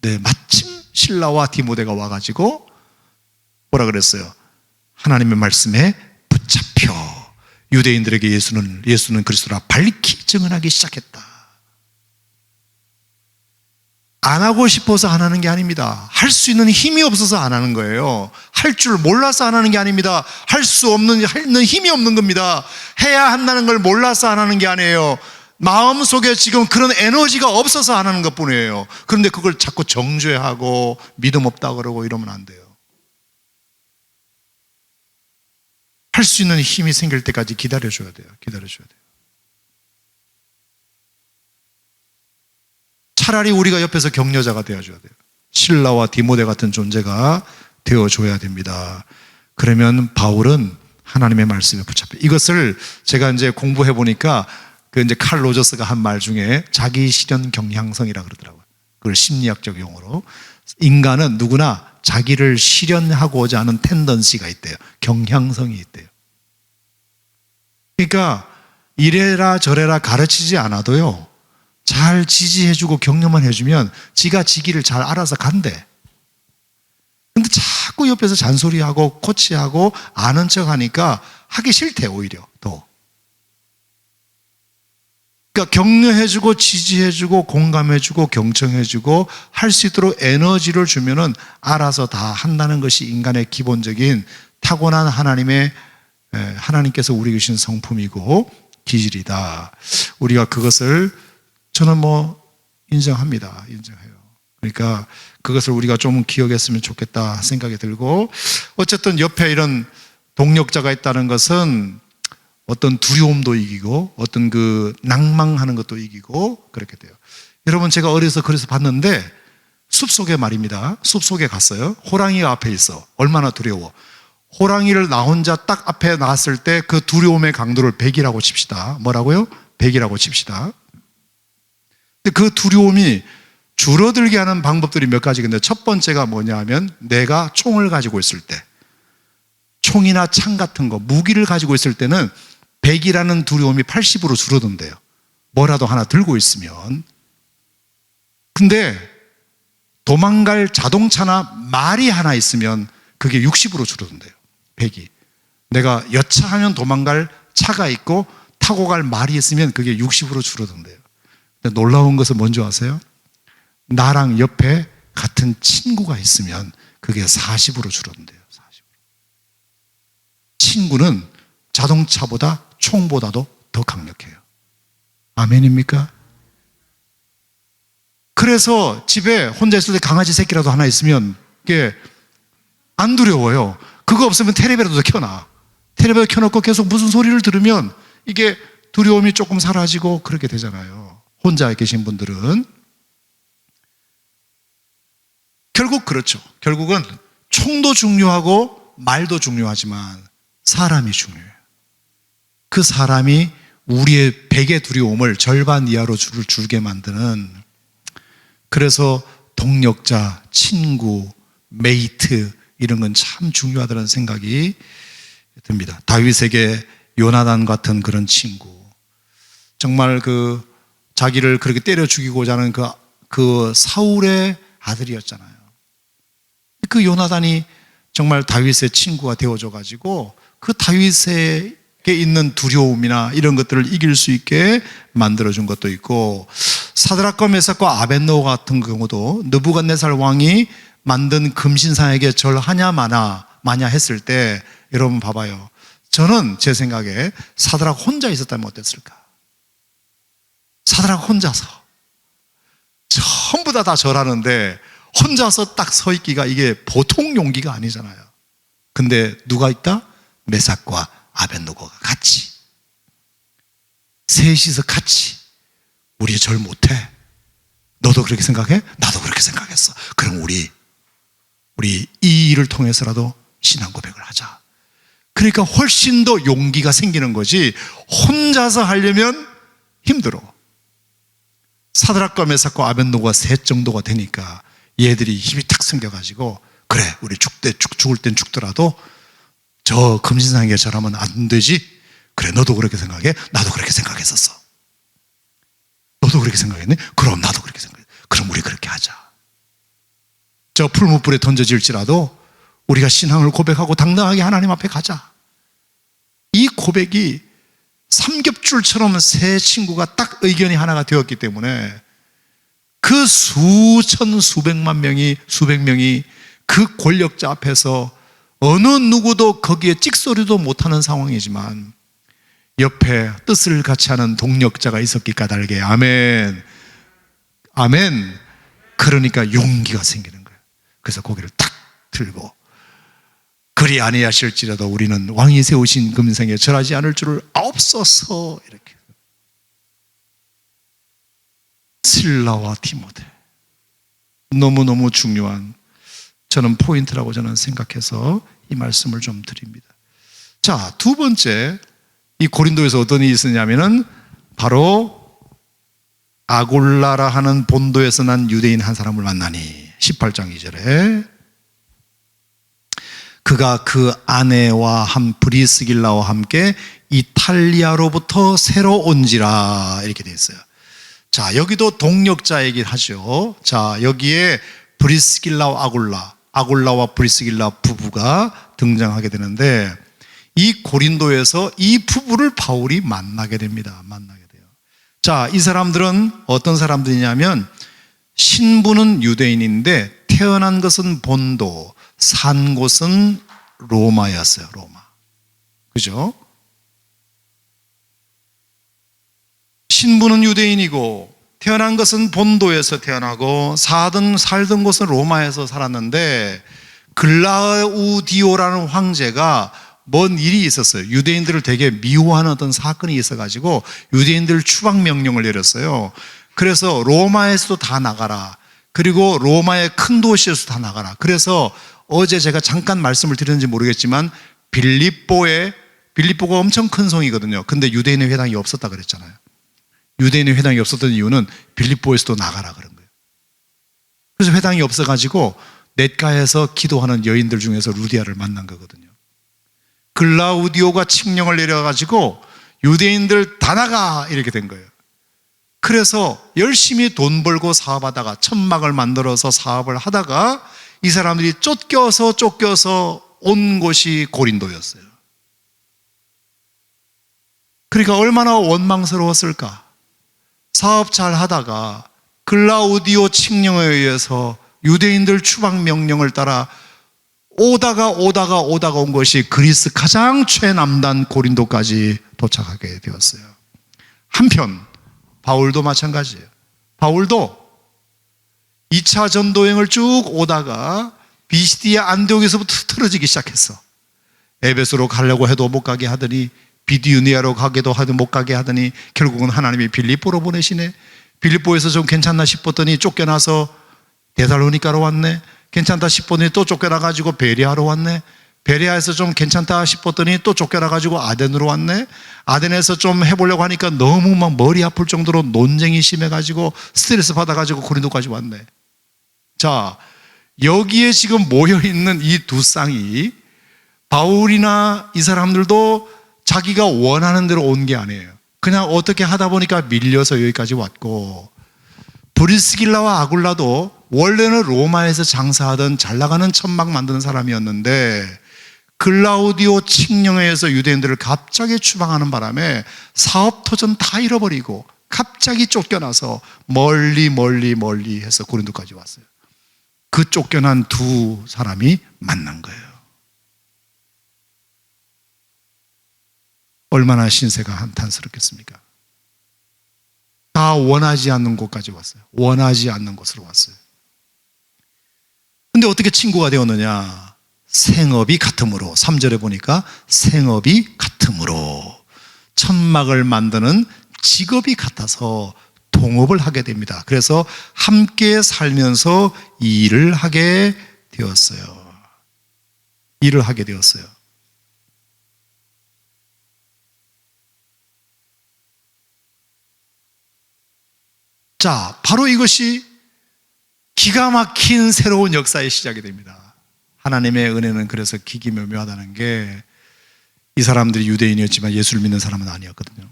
네, 마침 실라와 디모데가 와가지고 뭐라 그랬어요? 하나님의 말씀에 붙잡혀 유대인들에게 예수는 그리스도라 밝히 증언하기 시작했다. 안 하고 싶어서 안 하는 게 아닙니다. 할 수 있는 힘이 없어서 안 하는 거예요. 할 줄 몰라서 안 하는 게 아닙니다. 할 힘이 없는 겁니다. 해야 한다는 걸 몰라서 안 하는 게 아니에요. 마음속에 지금 그런 에너지가 없어서 안 하는 것뿐이에요. 그런데 그걸 자꾸 정죄하고 믿음 없다 그러고 이러면 안 돼요. 할 수 있는 힘이 생길 때까지 기다려줘야 돼요. 차라리 우리가 옆에서 격려자가 되어줘야 돼요. 실라와 디모데 같은 존재가 되어줘야 됩니다. 그러면 바울은 하나님의 말씀에 붙잡혀. 이것을 제가 이제 공부해 보니까 이제 칼 로저스가 한 말 중에 자기 실현 경향성이라고 그러더라고요. 그걸 심리학적 용어로. 인간은 누구나 자기를 실현하고자 하는 텐던시가 있대요. 경향성이 있대요. 그러니까 이래라 저래라 가르치지 않아도요, 잘 지지해주고 격려만 해주면 지가 지기를 잘 알아서 간대. 근데 자꾸 옆에서 잔소리하고 코치하고 아는 척 하니까 하기 싫대, 오히려 더. 그러니까 격려해주고 지지해주고 공감해주고 경청해주고 할 수 있도록 에너지를 주면은 알아서 다 한다는 것이 인간의 기본적인 타고난 하나님께서 우리에게 주신 성품이고 기질이다. 우리가 그것을 저는 인정합니다. 인정해요. 그러니까 그것을 우리가 좀 기억했으면 좋겠다 생각이 들고, 어쨌든 옆에 이런 동력자가 있다는 것은 어떤 두려움도 이기고 어떤 그 낭망하는 것도 이기고 그렇게 돼요. 여러분, 제가 어려서 그래서 봤는데 숲속에 말입니다. 숲속에 갔어요. 호랑이가 앞에 있어. 얼마나 두려워. 호랑이를 나 혼자 딱 앞에 나왔을 때 그 두려움의 강도를 100이라고 칩시다. 뭐라고요? 100이라고 칩시다. 근데 그 두려움이 줄어들게 하는 방법들이 몇 가지인데, 첫 번째가 뭐냐 하면 내가 총을 가지고 있을 때, 총이나 창 같은 거, 무기를 가지고 있을 때는 100이라는 두려움이 80으로 줄어든대요. 뭐라도 하나 들고 있으면. 근데 도망갈 자동차나 말이 하나 있으면 그게 60으로 줄어든대요. 100이. 내가 여차하면 도망갈 차가 있고 타고 갈 말이 있으면 그게 60으로 줄어든대요. 근데 놀라운 것은 뭔지 아세요? 나랑 옆에 같은 친구가 있으면 그게 40으로 줄어든대요. 40으로. 친구는 자동차보다 총보다도 더 강력해요. 아멘입니까? 그래서 집에 혼자 있을 때 강아지 새끼라도 하나 있으면 이게 안 두려워요. 그거 없으면 텔레비라도 켜놔. 텔레비를 켜놓고 계속 무슨 소리를 들으면 이게 두려움이 조금 사라지고 그렇게 되잖아요. 혼자 계신 분들은. 결국 그렇죠. 결국은 총도 중요하고 말도 중요하지만 사람이 중요해요. 그 사람이 우리의 100의 두려움을 절반 이하로 줄게 만드는, 그래서 동력자, 친구, 메이트 이런 건 참 중요하다는 생각이 듭니다. 다윗에게 요나단 같은 그런 친구, 정말 자기를 그렇게 때려 죽이고자 하는 그 사울의 아들이었잖아요. 그 요나단이 정말 다윗의 친구가 되어줘 가지고 그 다윗에게 있는 두려움이나 이런 것들을 이길 수 있게 만들어준 것도 있고, 사드락과 메삭과 아벳노고 같은 경우도 느부갓네살 왕이 만든 금신상에게 절하냐 마냐 했을 때, 여러분 봐봐요. 저는 제 생각에 사드락 혼자 있었다면 어땠을까? 사드락 혼자서 전부 다 절하는데 혼자서 딱 서 있기가 이게 보통 용기가 아니잖아요. 근데 누가 있다? 메삭과 아벳노고가 같이, 셋이서 같이 우리 절 못해. 너도 그렇게 생각해? 나도 그렇게 생각했어. 그럼 우리 이 일을 통해서라도 신앙 고백을 하자. 그러니까 훨씬 더 용기가 생기는 거지, 혼자서 하려면 힘들어. 사드락과 메삭과 아벳노고가 셋 정도가 되니까 얘들이 힘이 탁 생겨가지고, 그래 우리 죽을 땐 죽더라도 저 금신상에게 절하면 안 되지. 그래 너도 그렇게 생각해? 나도 그렇게 생각했었어. 너도 그렇게 생각했네? 그럼 나도 그렇게 생각해. 그럼 우리 그렇게 하자. 저 풀무불에 던져질지라도 우리가 신앙을 고백하고 당당하게 하나님 앞에 가자. 이 고백이 삼겹줄처럼 세 친구가 딱 의견이 하나가 되었기 때문에 그 수천 수백만 명이, 수백 명이 그 권력자 앞에서 어느 누구도 거기에 찍소리도 못하는 상황이지만 옆에 뜻을 같이 하는 동력자가 있었기 까닭에, 아멘, 아멘. 그러니까 용기가 생기는 거예요. 그래서 고개를 탁 들고, 그리 아니하실지라도 우리는 왕이 세우신 금생에 절하지 않을 줄을 아옵소서. 이렇게. 실라와 디모데, 너무너무 중요한 저는 포인트라고 저는 생각해서 이 말씀을 좀 드립니다. 자, 두 번째, 이 고린도에서 어떤 일이 있었냐면은 바로 아골라라 하는 본도에서 난 유대인 한 사람을 만나니, 18장 2절에 그가 그 아내와 브리스길라와 함께 이탈리아로부터 새로 온지라, 이렇게 되어 있어요. 자, 여기도 동력자 얘기를 하죠. 자, 여기에 브리스길라와 아골라와 브리스길라 부부가 등장하게 되는데, 이 고린도에서 이 부부를 바울이 만나게 됩니다. 만나게 돼요. 자, 이 사람들은 어떤 사람들이냐면, 신부는 유대인인데 태어난 것은 본도, 산 곳은 로마였어요. 로마. 그죠? 신부는 유대인이고 태어난 것은 본도에서 태어나고 살던 곳은 로마에서 살았는데, 글라우디오라는 황제가 뭔 일이 있었어요. 유대인들을 되게 미워하는 어떤 사건이 있어가지고 유대인들 추방 명령을 내렸어요. 그래서 로마에서도 다 나가라. 그리고 로마의 큰 도시에서 다 나가라. 그래서 어제 제가 잠깐 말씀을 드렸는지 모르겠지만 빌립보가 엄청 큰 성이거든요. 근데 유대인의 회당이 없었다 그랬잖아요. 유대인의 회당이 없었던 이유는 빌립보에서도 나가라 그런 거예요. 그래서 회당이 없어가지고 넷가에서 기도하는 여인들 중에서 루디아를 만난 거거든요. 글라우디오가 칙령을 내려가지고 유대인들 다 나가 이렇게 된 거예요. 그래서 열심히 돈 벌고 사업하다가 천막을 만들어서 사업을 하다가 이 사람들이 쫓겨서 온 곳이 고린도였어요. 그러니까 얼마나 원망스러웠을까. 사업 잘 하다가 글라우디오 칙령에 의해서 유대인들 추방 명령을 따라 오다가 온 것이 그리스 가장 최남단 고린도까지 도착하게 되었어요. 한편 바울도 마찬가지예요. 바울도 2차 전도행을 쭉 오다가 비시디아 안디옥에서부터 틀어지기 시작했어. 에베소로 가려고 해도 못 가게 하더니 비디우니아로 가게도 하도 못 가게 하더니 결국은 하나님이 빌립보로 보내시네. 빌립보에서 좀 괜찮나 싶었더니 쫓겨나서 데살로니가로 왔네. 괜찮다 싶었더니 또 쫓겨나가지고 베레아로 왔네. 베레아에서 좀 괜찮다 싶었더니 또 쫓겨나가지고 아덴으로 왔네. 아덴에서 좀 해보려고 하니까 너무 막 머리 아플 정도로 논쟁이 심해가지고 스트레스 받아가지고 고린도까지 왔네. 자, 여기에 지금 모여있는 이 두 쌍이 바울이나 이 사람들도 자기가 원하는 대로 온 게 아니에요. 그냥 어떻게 하다 보니까 밀려서 여기까지 왔고, 브리스길라와 아굴라도 원래는 로마에서 장사하던 잘 나가는 천막 만드는 사람이었는데 글라우디오 칙령에 의해서 유대인들을 갑자기 추방하는 바람에 사업 터전 다 잃어버리고 갑자기 쫓겨나서 멀리 해서 고린도까지 왔어요. 그 쫓겨난 두 사람이 만난 거예요. 얼마나 신세가 한탄스럽겠습니까? 다 원하지 않는 곳까지 왔어요. 원하지 않는 곳으로 왔어요. 근데 어떻게 친구가 되었느냐? 생업이 같음으로. 3절에 보니까 생업이 같음으로 천막을 만드는 직업이 같아서 동업을 하게 됩니다. 그래서 함께 살면서 일을 하게 되었어요. 일을 하게 되었어요. 자, 바로 이것이 기가 막힌 새로운 역사의 시작이 됩니다. 하나님의 은혜는 그래서 기기묘묘하다는 게 이 사람들이 유대인이었지만 예수를 믿는 사람은 아니었거든요.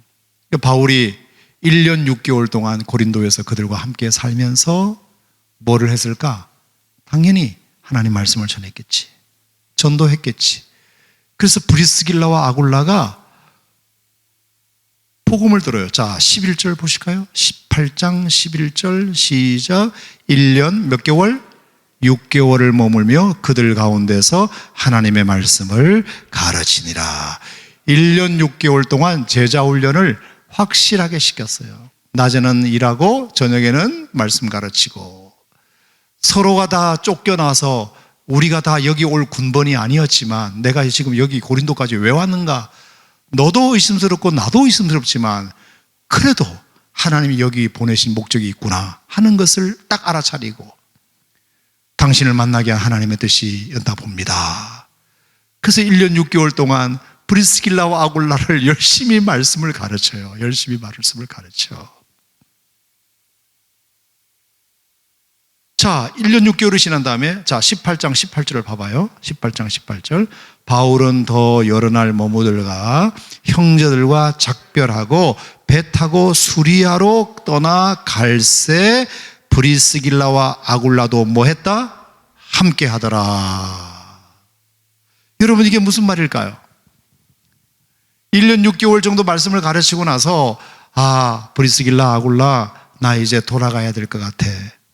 바울이 1년 6개월 동안 고린도에서 그들과 함께 살면서 뭐를 했을까? 당연히 하나님 말씀을 전했겠지. 전도했겠지. 그래서 브리스길라와 아굴라가 복음을 들어요. 자, 11절 보실까요? 18장 11절 시작. 1년 몇 개월? 6개월을 머물며 그들 가운데서 하나님의 말씀을 가르치니라. 1년 6개월 동안 제자 훈련을 확실하게 시켰어요. 낮에는 일하고 저녁에는 말씀 가르치고, 서로가 다 쫓겨나서 우리가 다 여기 올 군번이 아니었지만 내가 지금 여기 고린도까지 왜 왔는가? 너도 의심스럽고 나도 의심스럽지만 그래도 하나님이 여기 보내신 목적이 있구나 하는 것을 딱 알아차리고, 당신을 만나게 한 하나님의 뜻이었다 봅니다. 그래서 1년 6개월 동안 브리스길라와 아굴라를 열심히 말씀을 가르쳐요. 열심히 말씀을 가르쳐. 자, 1년 6개월이 지난 다음에 자, 18장 18절을 봐봐요. 18장 18절. 바울은 더 여러 날 머무들가 형제들과 작별하고 배 타고 수리아로 떠나 갈새 브리스길라와 아굴라도 뭐 했다? 함께 하더라. 여러분, 이게 무슨 말일까요? 1년 6개월 정도 말씀을 가르치고 나서 브리스길라 아굴라 나 이제 돌아가야 될 것 같아.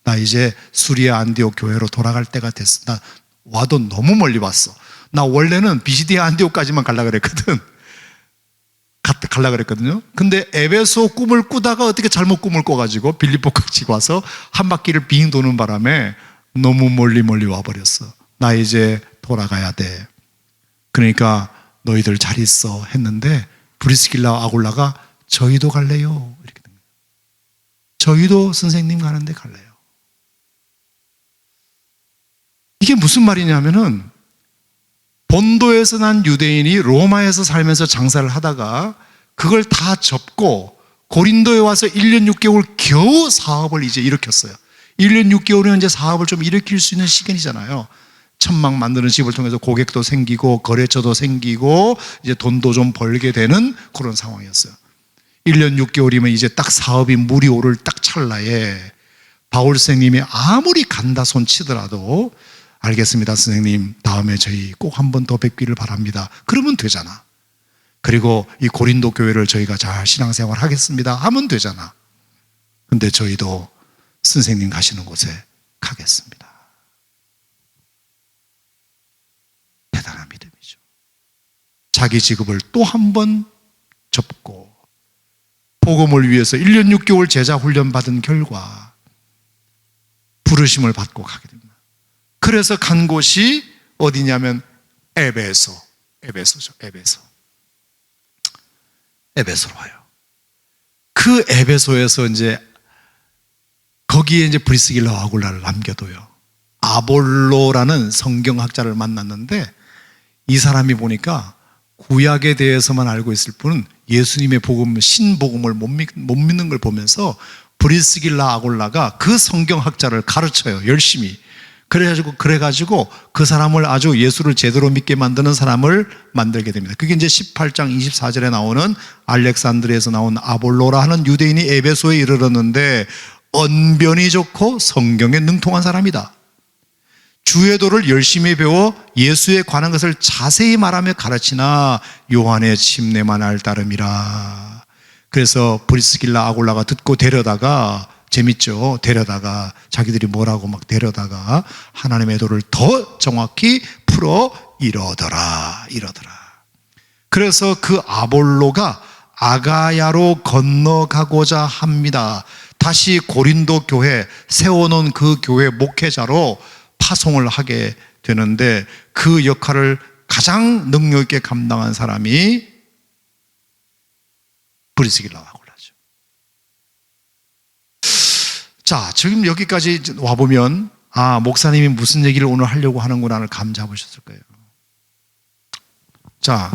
나 이제 수리아 안디옥 교회로 돌아갈 때가 됐어. 나 와도 너무 멀리 왔어. 나 원래는 비시디아 안디옥까지만 가려고 그랬거든. 가려고 그랬거든요. 근데 에베소 꿈을 꾸다가 어떻게 잘못 꿈을 꿔가지고 빌립보까지 와서 한 바퀴를 빙 도는 바람에 너무 멀리 와버렸어. 나 이제 돌아가야 돼. 그러니까 너희들 잘 있어 했는데 브리스길라 아굴라가 저희도 갈래요 이렇게 된 거예요. 저희도 선생님 가는데 갈래요. 이게 무슨 말이냐면은 본도에서 난 유대인이 로마에서 살면서 장사를 하다가 그걸 다 접고 고린도에 와서 1년 6개월 겨우 사업을 이제 일으켰어요. 1년 6개월이면 이제 사업을 좀 일으킬 수 있는 시간이잖아요. 천막 만드는 집을 통해서 고객도 생기고 거래처도 생기고 이제 돈도 좀 벌게 되는 그런 상황이었어요. 1년 6개월이면 이제 딱 사업이 물이 오를 딱 찰나에 바울 선생님이 아무리 간다 손 치더라도 알겠습니다 선생님, 다음에 저희 꼭 한 번 더 뵙기를 바랍니다. 그러면 되잖아. 그리고 이 고린도 교회를 저희가 잘 신앙생활 하겠습니다 하면 되잖아. 근데 저희도 선생님 가시는 곳에 가겠습니다. 대단한 믿음이죠. 자기 직업을 또 한 번 접고 복음을 위해서 1년 6개월 제자 훈련 받은 결과 부르심을 받고 가게 됩니다. 그래서 간 곳이 어디냐면 에베소죠. 에베소로 와요. 그 에베소에서 이제 거기에 이제 브리스길라 아굴라를 남겨둬요. 아볼로라는 성경학자를 만났는데 이 사람이 보니까 구약에 대해서만 알고 있을 뿐은 예수님의 복음, 신복음을 못 믿는 걸 보면서 브리스길라 아굴라가 그 성경학자를 가르쳐요. 열심히. 그래가지고 그 사람을 아주 예수를 제대로 믿게 만드는 사람을 만들게 됩니다. 그게 이제 18장 24절에 나오는 알렉산드리아에서 나온 아볼로라 하는 유대인이 에베소에 이르렀는데 언변이 좋고 성경에 능통한 사람이다. 주의 도를 열심히 배워 예수에 관한 것을 자세히 말하며 가르치나 요한의 침례만 알 따름이라. 그래서 브리스길라 아굴라가 듣고 데려다가, 재밌죠? 데려다가 자기들이 뭐라고 막 데려다가 하나님의 도를 더 정확히 풀어 이러더라. 그래서 그 아볼로가 아가야로 건너가고자 합니다. 다시 고린도 교회, 세워놓은 그 교회 목회자로 파송을 하게 되는데 그 역할을 가장 능력 있게 감당한 사람이 브리스길라 아굴라죠. 자, 지금 여기까지 와보면 목사님이 무슨 얘기를 오늘 하려고 하는구나를 감 잡으셨을 거예요. 자,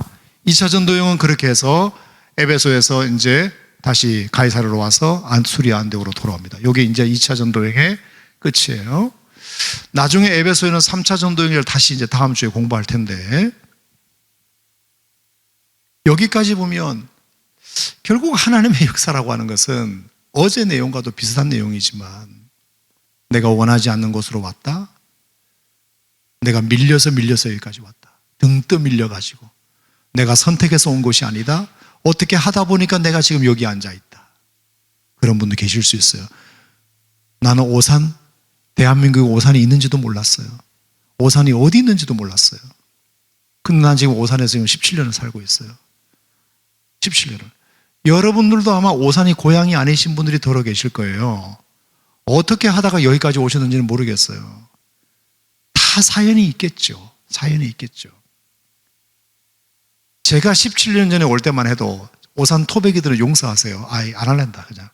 2차 전도여행은 그렇게 해서 에베소에서 이제 다시 가이사르로 와서 안수리아 안데오로 돌아옵니다. 이게 이제 2차 전도여행의 끝이에요. 나중에 에베소에는 3차 전도여행을 다시 이제 다음 주에 공부할 텐데 여기까지 보면 결국 하나님의 역사라고 하는 것은 어제 내용과도 비슷한 내용이지만 내가 원하지 않는 곳으로 왔다. 내가 밀려서 여기까지 왔다. 등 떠밀려가지고 내가 선택해서 온 곳이 아니다. 어떻게 하다 보니까 내가 지금 여기 앉아 있다. 그런 분도 계실 수 있어요. 나는 오산, 대한민국에 오산이 있는지도 몰랐어요. 오산이 어디 있는지도 몰랐어요. 근데 난 지금 오산에서 지금 17년을 살고 있어요. 17년을. 여러분들도 아마 오산이 고향이 아니신 분들이 더러 계실 거예요. 어떻게 하다가 여기까지 오셨는지는 모르겠어요. 다 사연이 있겠죠. 제가 17년 전에 올 때만 해도 오산 토백이들은 용서하세요. 안 할랜다 그냥.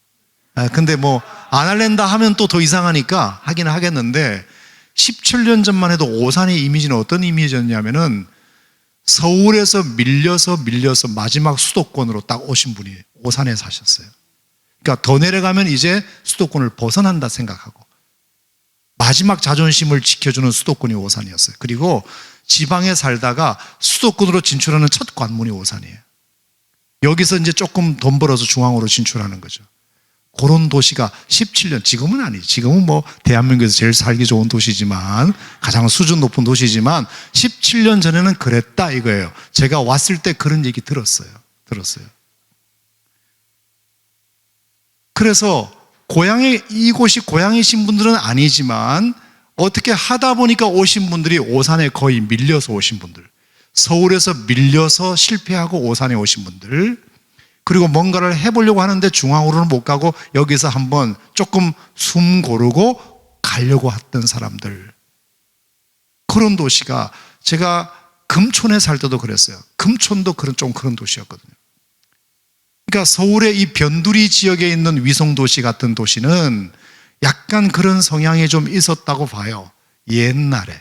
근데 뭐 안 할랜다 하면 또 더 이상하니까 하기는 하겠는데 17년 전만 해도 오산의 이미지는 어떤 이미지였냐면은 서울에서 밀려서 마지막 수도권으로 딱 오신 분이 오산에 사셨어요. 그러니까 더 내려가면 이제 수도권을 벗어난다 생각하고 마지막 자존심을 지켜주는 수도권이 오산이었어요. 그리고 지방에 살다가 수도권으로 진출하는 첫 관문이 오산이에요. 여기서 이제 조금 돈 벌어서 중앙으로 진출하는 거죠. 그런 도시가 17년, 지금은 아니지. 지금은 뭐 대한민국에서 제일 살기 좋은 도시지만 가장 수준 높은 도시지만 17년 전에는 그랬다 이거예요. 제가 왔을 때 그런 얘기 들었어요. 그래서 이곳이 고향이신 분들은 아니지만 어떻게 하다 보니까 오신 분들이 오산에 거의 밀려서 오신 분들, 서울에서 밀려서 실패하고 오산에 오신 분들, 그리고 뭔가를 해보려고 하는데 중앙으로는 못 가고 여기서 한번 조금 숨 고르고 가려고 했던 사람들, 그런 도시가, 제가 금촌에 살 때도 그랬어요. 금촌도 그런 도시였거든요. 그러니까 서울의 이 변두리 지역에 있는 위성도시 같은 도시는 약간 그런 성향이 좀 있었다고 봐요. 옛날에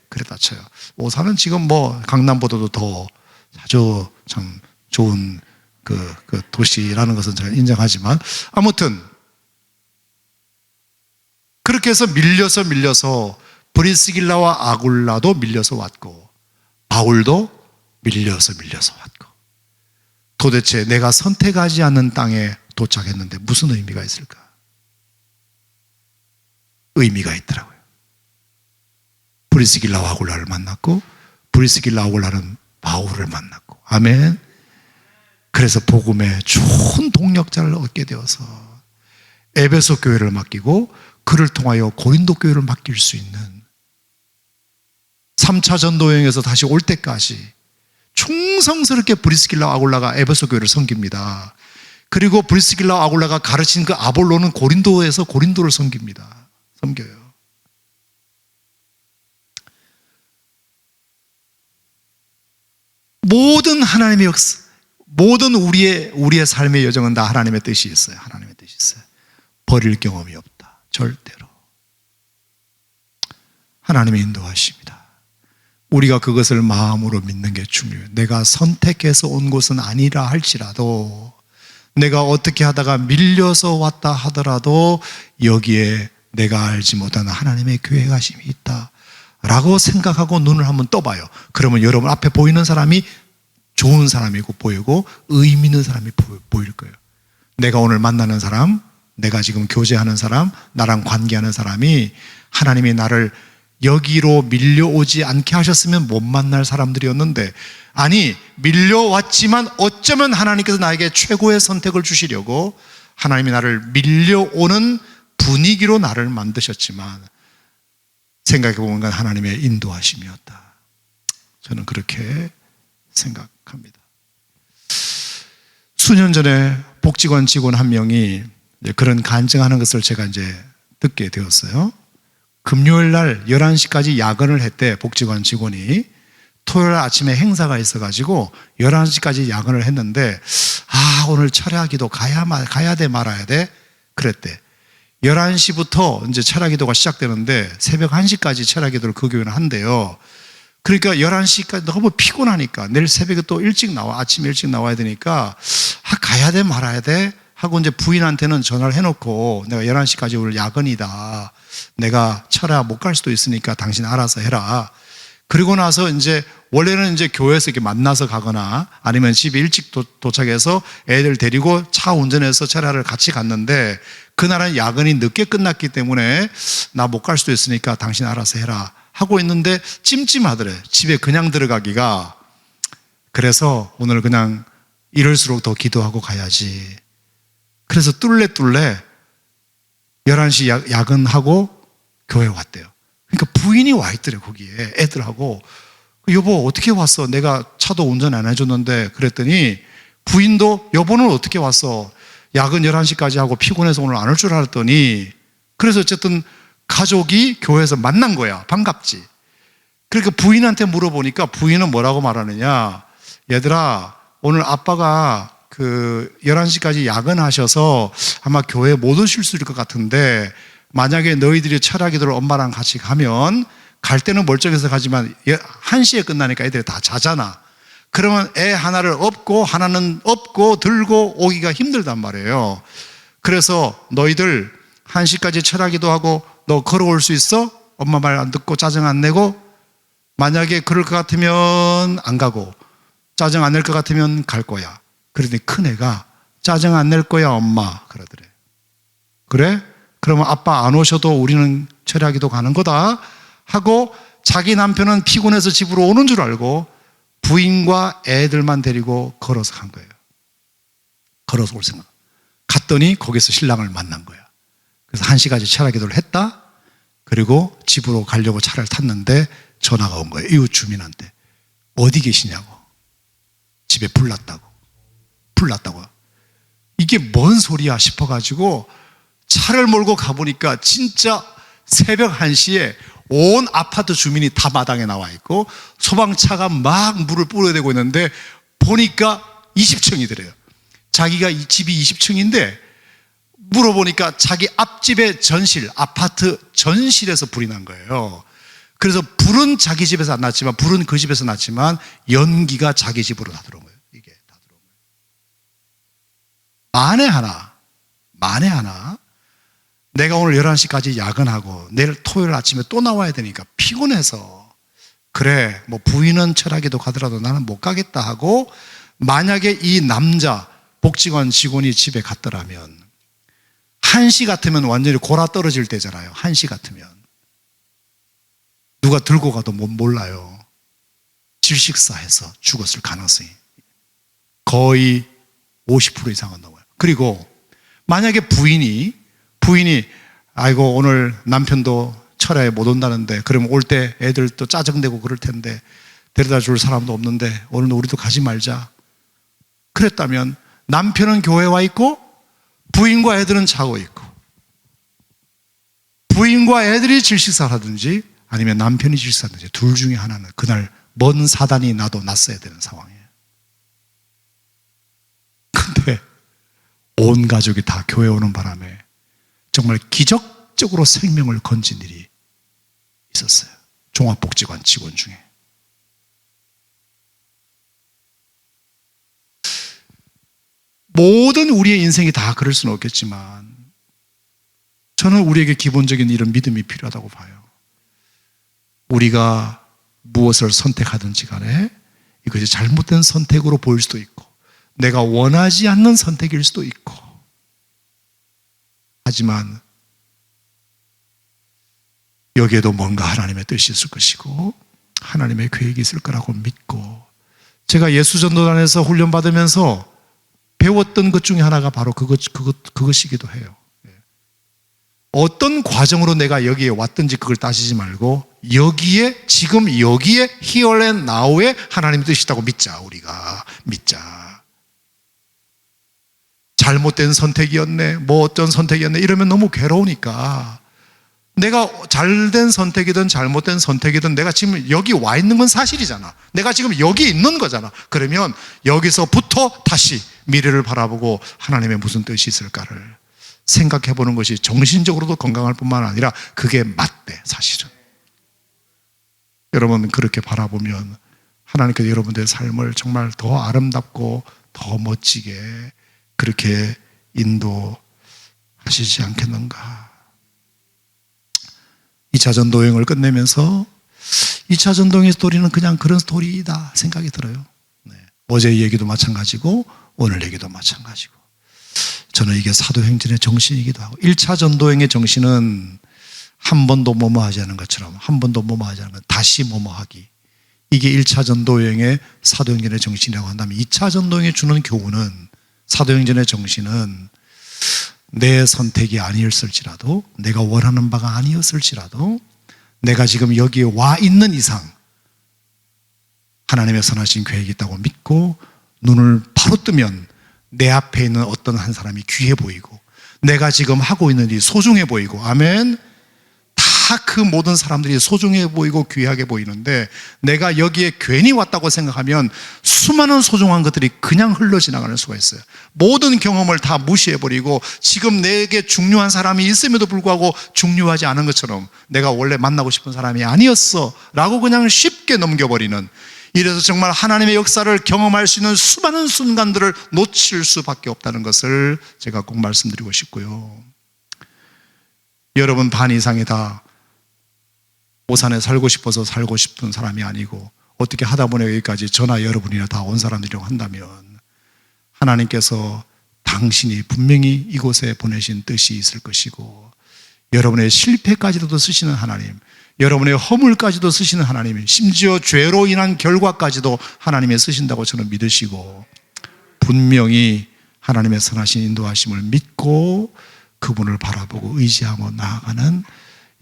그랬다 쳐요. 오산은 지금 뭐 강남보다도 더 아주 참 좋은 그 도시라는 것은 제가 인정하지만, 아무튼 그렇게 해서 밀려서 브리스길라와 아굴라도 밀려서 왔고, 바울도 밀려서 왔고, 도대체 내가 선택하지 않는 땅에 도착했는데 무슨 의미가 있을까? 의미가 있더라고요. 브리스길라와 아굴라를 만났고, 브리스길라와 아굴라는 바울을 만났고, 아멘. 그래서 복음의 좋은 동력자를 얻게 되어서 에베소 교회를 맡기고, 그를 통하여 고린도 교회를 맡길 수 있는 3차 전도여행에서 다시 올 때까지 충성스럽게 브리스길라와 아굴라가 에베소 교회를 섬깁니다. 그리고 브리스길라와 아굴라가 가르친 그 아볼로는 고린도에서 고린도를 섬겨요. 모든 하나님의 역사, 모든 우리의 삶의 여정은 다 하나님의 뜻이 있어요. 하나님의 뜻이 있어요. 버릴 경험이 없다. 절대로. 하나님의 인도하십니다. 우리가 그것을 마음으로 믿는 게 중요해요. 내가 선택해서 온 곳은 아니라 할지라도, 내가 어떻게 하다가 밀려서 왔다 하더라도 여기에 내가 알지 못하는 하나님의 계획하심이 있다 라고 생각하고 눈을 한번 떠봐요. 그러면 여러분 앞에 보이는 사람이 좋은 사람이고 보이고 의미 있는 사람이 보일 거예요. 내가 오늘 만나는 사람, 내가 지금 교제하는 사람, 나랑 관계하는 사람이 하나님이 나를 여기로 밀려오지 않게 하셨으면 못 만날 사람들이었는데, 아니 밀려왔지만 어쩌면 하나님께서 나에게 최고의 선택을 주시려고 하나님이 나를 밀려오는 분위기로 나를 만드셨지만, 생각해보면 건 하나님의 인도하심이었다. 저는 그렇게 생각합니다. 수년 전에 복지관 직원 한 명이 그런 간증하는 것을 제가 이제 듣게 되었어요. 금요일 날 11시까지 야근을 했대, 복지관 직원이. 토요일 아침에 행사가 있어가지고 11시까지 야근을 했는데, 오늘 철야 기도 가야 돼 말아야 돼? 그랬대. 11시부터 이제 철야 기도가 시작되는데 새벽 1시까지 철야 기도를 그 교회는 한대요. 그러니까 11시까지 너무 피곤하니까 내일 새벽에 또 아침 일찍 나와야 되니까 가야 돼 말아야 돼? 하고 이제 부인한테는 전화를 해놓고, 내가 11시까지 오늘 야근이다. 내가 철야 못 갈 수도 있으니까 당신 알아서 해라. 그리고 나서 이제 원래는 이제 교회에서 이렇게 만나서 가거나 아니면 집에 일찍 도착해서 애들 데리고 차 운전해서 철야를 같이 갔는데, 그날은 야근이 늦게 끝났기 때문에 나 못 갈 수도 있으니까 당신 알아서 해라 하고 있는데 찜찜하더래. 집에 그냥 들어가기가. 그래서 오늘 그냥 이럴수록 더 기도하고 가야지. 그래서 뚫레 11시 야근하고 교회 왔대요. 그러니까 부인이 와 있더래, 거기에 애들하고. 여보 어떻게 왔어? 내가 차도 운전 안 해줬는데. 그랬더니 부인도 여보는 어떻게 왔어? 야근 11시까지 하고 피곤해서 오늘 안 올 줄 알았더니. 그래서 어쨌든 가족이 교회에서 만난 거야. 반갑지. 그러니까 부인한테 물어보니까 부인은 뭐라고 말하느냐, 얘들아 오늘 아빠가 11시까지 야근하셔서 아마 교회에 못 오실 수 있을 것 같은데, 만약에 너희들이 철야 기도를 엄마랑 같이 가면, 갈 때는 멀쩡해서 가지만 1시에 끝나니까 애들이 다 자잖아. 그러면 애 하나를 업고 하나는 업고 들고 오기가 힘들단 말이에요. 그래서 너희들 1시까지 철야 기도하고 너 걸어올 수 있어? 엄마 말 안 듣고 짜증 안 내고? 만약에 그럴 것 같으면 안 가고, 짜증 안 낼 것 같으면 갈 거야. 그러더니 큰애가 짜증 안 낼 거야 엄마 그러더래. 그래? 그러면 아빠 안 오셔도 우리는 철야 기도 가는 거다 하고, 자기 남편은 피곤해서 집으로 오는 줄 알고 부인과 애들만 데리고 걸어서 간 거예요. 걸어서 올 생각. 갔더니 거기서 신랑을 만난 거야. 그래서 1시까지 철야 기도를 했다. 그리고 집으로 가려고 차를 탔는데 전화가 온 거예요. 이웃 주민한테. 어디 계시냐고. 집에 불 났다고. 이게 뭔 소리야 싶어가지고 차를 몰고 가보니까 진짜 새벽 1시에 온 아파트 주민이 다 마당에 나와 있고 소방차가 막 물을 뿌려대고 있는데, 보니까 20층이더래요. 자기가 이 집이 20층인데 물어보니까 자기 앞집의 전실, 아파트 전실에서 불이 난 거예요. 그래서 불은 자기 집에서 안 났지만, 불은 그 집에서 났지만 연기가 자기 집으로 다 들어온 거예요. 이게 다 들어온 거예요. 만에 하나 내가 오늘 11시까지 야근하고 내일 토요일 아침에 또 나와야 되니까 피곤해서, 그래 뭐 부인은 철학에도 가더라도 나는 못 가겠다 하고, 만약에 이 남자 복지관 직원이 집에 갔더라면 1시 같으면 완전히 골아 떨어질 때잖아요. 1시 같으면 누가 들고 가도 몰라요. 질식사해서 죽었을 가능성이 거의 50% 이상은 넘어요. 그리고 만약에 부인이 아이고 오늘 남편도 철야에 못 온다는데, 그러면 올 때 애들 또 짜증내고 그럴 텐데 데려다 줄 사람도 없는데 오늘 우리도 가지 말자 그랬다면, 남편은 교회에 와 있고 부인과 애들은 자고 있고, 부인과 애들이 질식사하든지 아니면 남편이 질식사하든지 둘 중에 하나는 그날 먼 사단이 나도 났어야 되는 상황이에요. 근데 온 가족이 다 교회 오는 바람에 정말 기적적으로 생명을 건진 일이 있었어요. 종합복지관 직원 중에. 모든 우리의 인생이 다 그럴 수는 없겠지만 저는 우리에게 기본적인 이런 믿음이 필요하다고 봐요. 우리가 무엇을 선택하든지 간에 이것이 잘못된 선택으로 보일 수도 있고 내가 원하지 않는 선택일 수도 있고, 하지만 여기에도 뭔가 하나님의 뜻이 있을 것이고 하나님의 계획이 있을 거라고 믿고, 제가 예수전도단에서 훈련받으면서 배웠던 것 중에 하나가 바로 그것이기도 해요. 어떤 과정으로 내가 여기에 왔든지 그걸 따지지 말고 지금 여기에 here and now에 하나님의 뜻이 있다고 믿자. 우리가 믿자. 잘못된 선택이었네, 뭐 어떤 선택이었네 이러면 너무 괴로우니까, 내가 잘된 선택이든 잘못된 선택이든 내가 지금 여기 와 있는 건 사실이잖아. 내가 지금 여기 있는 거잖아. 그러면 여기서부터 다시 미래를 바라보고 하나님의 무슨 뜻이 있을까를 생각해 보는 것이 정신적으로도 건강할 뿐만 아니라 그게 맞대, 사실은. 여러분 그렇게 바라보면 하나님께서 여러분들의 삶을 정말 더 아름답고 더 멋지게 그렇게 인도하시지 않겠는가. 2차 전도여행을 끝내면서 2차 전도여행의 스토리는 그냥 그런 스토리이다 생각이 들어요. 어제 얘기도 마찬가지고 오늘 얘기도 마찬가지고, 저는 이게 사도행전의 정신이기도 하고, 1차 전도여행의 정신은 한 번도 뭐뭐하지 않은 것처럼, 한 번도 뭐뭐하지 않은 것, 다시 뭐뭐하기, 이게 1차 전도여행의 사도행전의 정신이라고 한다면, 2차 전도여행이 주는 교훈은, 사도행전의 정신은 내 선택이 아니었을지라도, 내가 원하는 바가 아니었을지라도, 내가 지금 여기에 와 있는 이상 하나님의 선하신 계획이 있다고 믿고 눈을 바로 뜨면 내 앞에 있는 어떤 한 사람이 귀해 보이고 내가 지금 하고 있는 일이 소중해 보이고, 아멘. 다 그 모든 사람들이 소중해 보이고 귀하게 보이는데 내가 여기에 괜히 왔다고 생각하면 수많은 소중한 것들이 그냥 흘러 지나가는 수가 있어요. 모든 경험을 다 무시해버리고 지금 내게 중요한 사람이 있음에도 불구하고 중요하지 않은 것처럼, 내가 원래 만나고 싶은 사람이 아니었어 라고 그냥 쉽게 넘겨버리는, 이래서 정말 하나님의 역사를 경험할 수 있는 수많은 순간들을 놓칠 수밖에 없다는 것을 제가 꼭 말씀드리고 싶고요. 여러분 반 이상이 다 오산에 살고 싶어서 살고 싶은 사람이 아니고 어떻게 하다 보니 여기까지 저나 여러분이나 다 온 사람들이라고 한다면 하나님께서 당신이 분명히 이곳에 보내신 뜻이 있을 것이고, 여러분의 실패까지도 쓰시는 하나님, 여러분의 허물까지도 쓰시는 하나님, 심지어 죄로 인한 결과까지도 하나님의 쓰신다고 저는 믿으시고, 분명히 하나님의 선하신 인도하심을 믿고 그분을 바라보고 의지하고 나아가는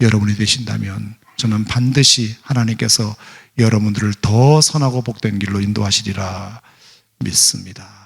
여러분이 되신다면 저는 반드시 하나님께서 여러분들을 더 선하고 복된 길로 인도하시리라 믿습니다.